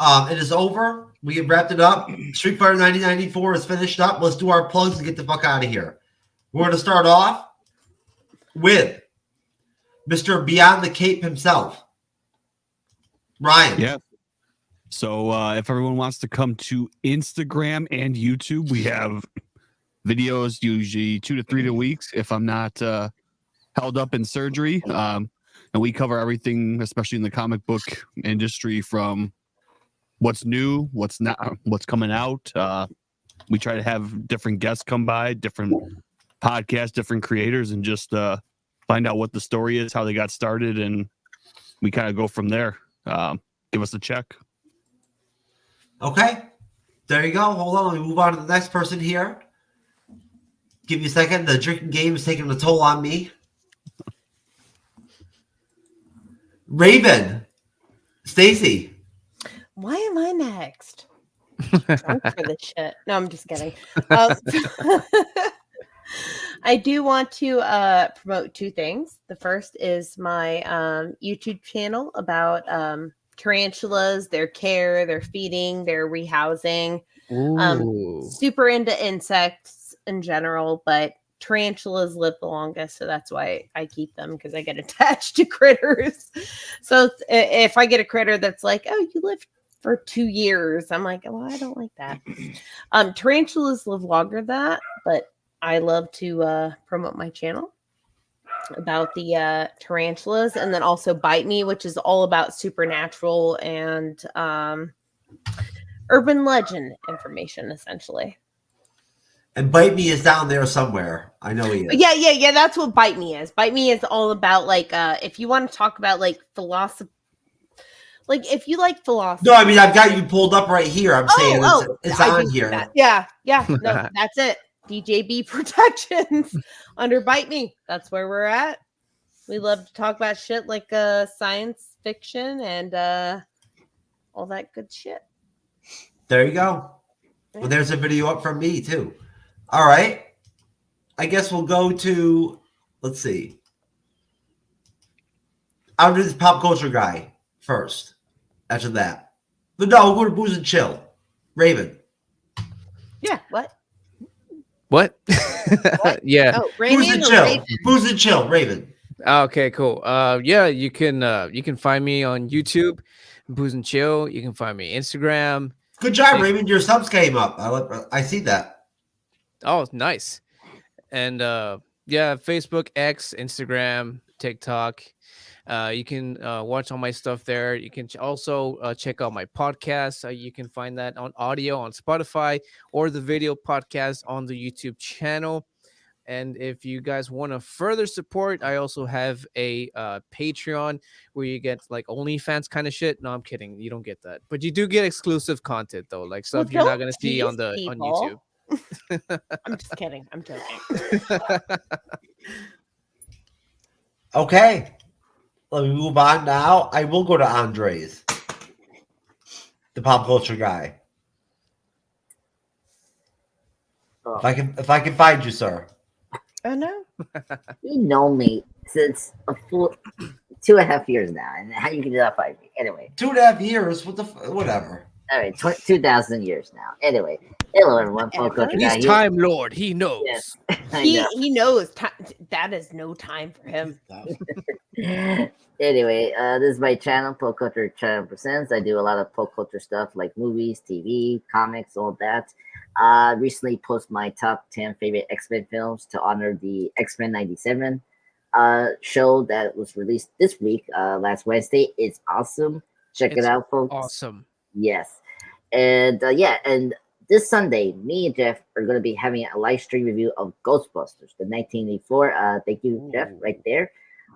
It is over. We have wrapped it up. Street Fighter 1994 is finished up. Let's do our plugs and get the fuck out of here. We're going to start off with Mr. Beyond the Cape himself, Ryan. Yeah. So if everyone wants to come to Instagram and YouTube, we have videos usually 2 to 3 weeks if I'm not held up in surgery. And we cover everything, especially in the comic book industry, from what's new, what's not, what's coming out. We try to have different guests come by, different podcasts, different creators, and just find out what the story is, how they got started, and we kind of go from there. Give us a check. Okay. There you go. Hold on. Let me move on to the next person here. Give me a second. The drinking game is taking a toll on me. Raven. Stacy. Why am I next? Drunk for this shit. No, I'm just kidding. I do want to promote 2 things. The first is my YouTube channel about tarantulas, their care, their feeding, their rehousing. Super into insects in general, but tarantulas live the longest, so that's why I keep them, because I get attached to critters. So if I get a critter that's like, oh, you live for 2 years, I'm like, well, I don't like that. Tarantulas live longer than that, but I love to promote my channel about the tarantulas, and then also Bite Me, which is all about supernatural and urban legend information, essentially. And Bite Me is down there somewhere. I know he is. Yeah. That's what Bite Me is. Bite Me is all about, like, if you want to talk about, like, philosophy. Like, if you like philosophy. No, I mean, I've got you pulled up right here. I'm saying it's on here. Yeah. No, that's it. DJB Productions under Bite Me. That's where we're at. We love to talk about shit like science fiction and all that good shit. There you go. Well, there's a video up from me, too. All right. I guess we'll go to, let's see. I'll do this pop culture guy first. After that. But no, we'll go to Booze and Chill. Raven. Yeah, what? Yeah. Oh, Raven. Booze and Chill. Booze and Chill, Raven. Okay, cool. Yeah, you can find me on YouTube, Booze and Chill. You can find me Instagram. Good job, Raven. Your subs came up. I see that. Oh, nice. And yeah, Facebook, X, Instagram, TikTok. You can watch all my stuff there. You can also check out my podcast. You can find that on audio on Spotify, or the video podcast on the YouTube channel. And if you guys want to further support, I also have a Patreon where you get like OnlyFans kind of shit. No, I'm kidding. You don't get that, but you do get exclusive content though, like stuff you're not gonna see on YouTube. I'm just kidding. I'm joking. Okay. Let me move on now. I will go to Andres, the pop culture guy. Oh. If I can find you, sir. Oh no. You know me since a full 2.5 years now, and how you can do that 5 years? Anyway, 2.5 years. Whatever. all right, 2,000 years now. Anyway, hello everyone. Pop culture guy He's here. Time Lord. He knows. Yes. I know. He knows that is no time for him. Anyway, this is my channel, Pop Culture Channel Presents. I do a lot of pop culture stuff like movies, TV, comics, all that. Recently post my top 10 favorite X-Men films to honor the X-Men 97 show that was released this week, last Wednesday. It's awesome. Check it out, folks. Awesome. Yes. And yeah, and this Sunday, me and Jeff are going to be having a live stream review of Ghostbusters, the 1984. Thank you, Jeff, right there.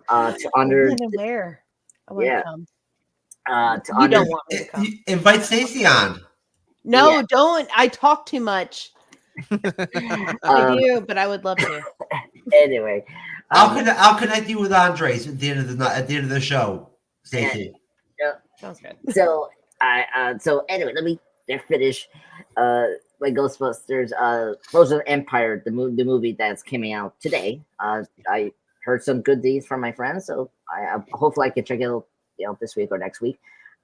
To honor. Where? I want Yeah. to come. To You honor. don't want me to come. Invite Stacy on. No, Yeah. don't. I talk too much. I do, but I would love to. Anyway, I'll connect you with Andres at the end of the show, Stacy. Sounds good. So so anyway, let me finish my Ghostbusters Frozen Empire, the movie that's coming out today. I heard some good news from my friends, so I hopefully I can check it out, this week or next week.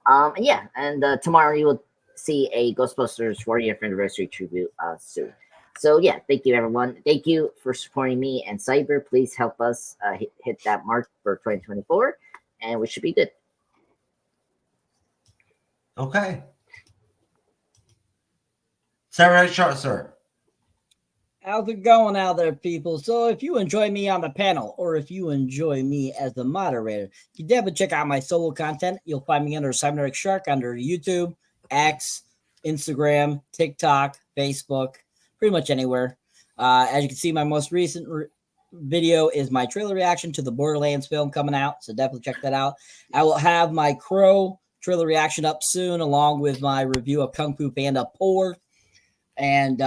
And tomorrow you will see a Ghostbusters 40th anniversary tribute soon. So yeah, thank you everyone. Thank you for supporting me and Cyber. Please help us hit that mark for 2024, and we should be good. Okay. Cyberneticshark, sir. How's it going out there, people? So if you enjoy me on the panel, or if you enjoy me as the moderator, you definitely check out my solo content. You'll find me under Cyberneticshark under YouTube, X, Instagram, TikTok, Facebook, pretty much anywhere. As you can see, my most recent video is my trailer reaction to the Borderlands film coming out, so definitely check that out. I will have my Crow trailer reaction up soon, along with my review of Kung Fu Panda 4. And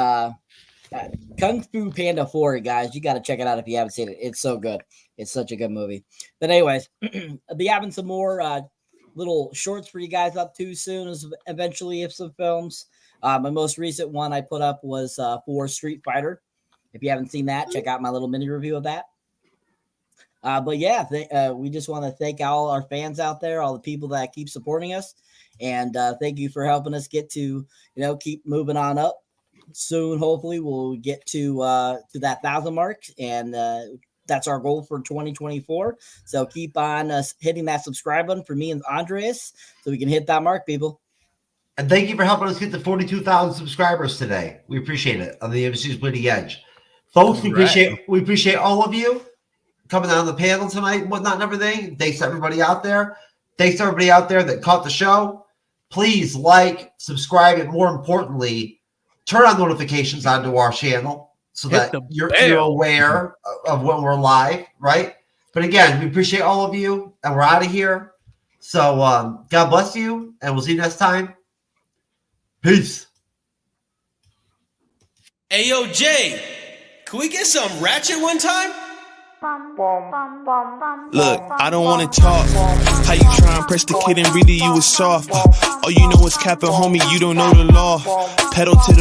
Kung Fu Panda 4, guys, you got to check it out if you haven't seen it. It's so good. It's such a good movie. But anyways, I'll be having some more little shorts for you guys up too soon, as eventually if some films. My most recent one I put up was for Street Fighter. If you haven't seen that, check out my little mini review of that. But yeah, we just want to thank all our fans out there, all the people that keep supporting us, and thank you for helping us get to, keep moving on up. Soon, hopefully, we'll get to that 1,000 mark, and that's our goal for 2024. So keep on hitting that subscribe button for me and Andres, so we can hit that mark, people. And thank you for helping us get to 42,000 subscribers today. We appreciate it on the MCU'S Bleeding Edge. Folks, we appreciate all of you coming on the panel tonight and whatnot and everything. Thanks to everybody out there. Thanks to everybody out there that caught the show. Please like, subscribe, and more importantly, turn on notifications onto our channel so that you're aware of when we're live, right? But again, we appreciate all of you, and we're out of here. So God bless you, and we'll see you next time. Peace. Hey, yo, Jay, can we get some ratchet one time? Look, I don't wanna talk. How you try and press the kid and really you was soft. All you know is capping, homie, you don't know the law. Pedal to the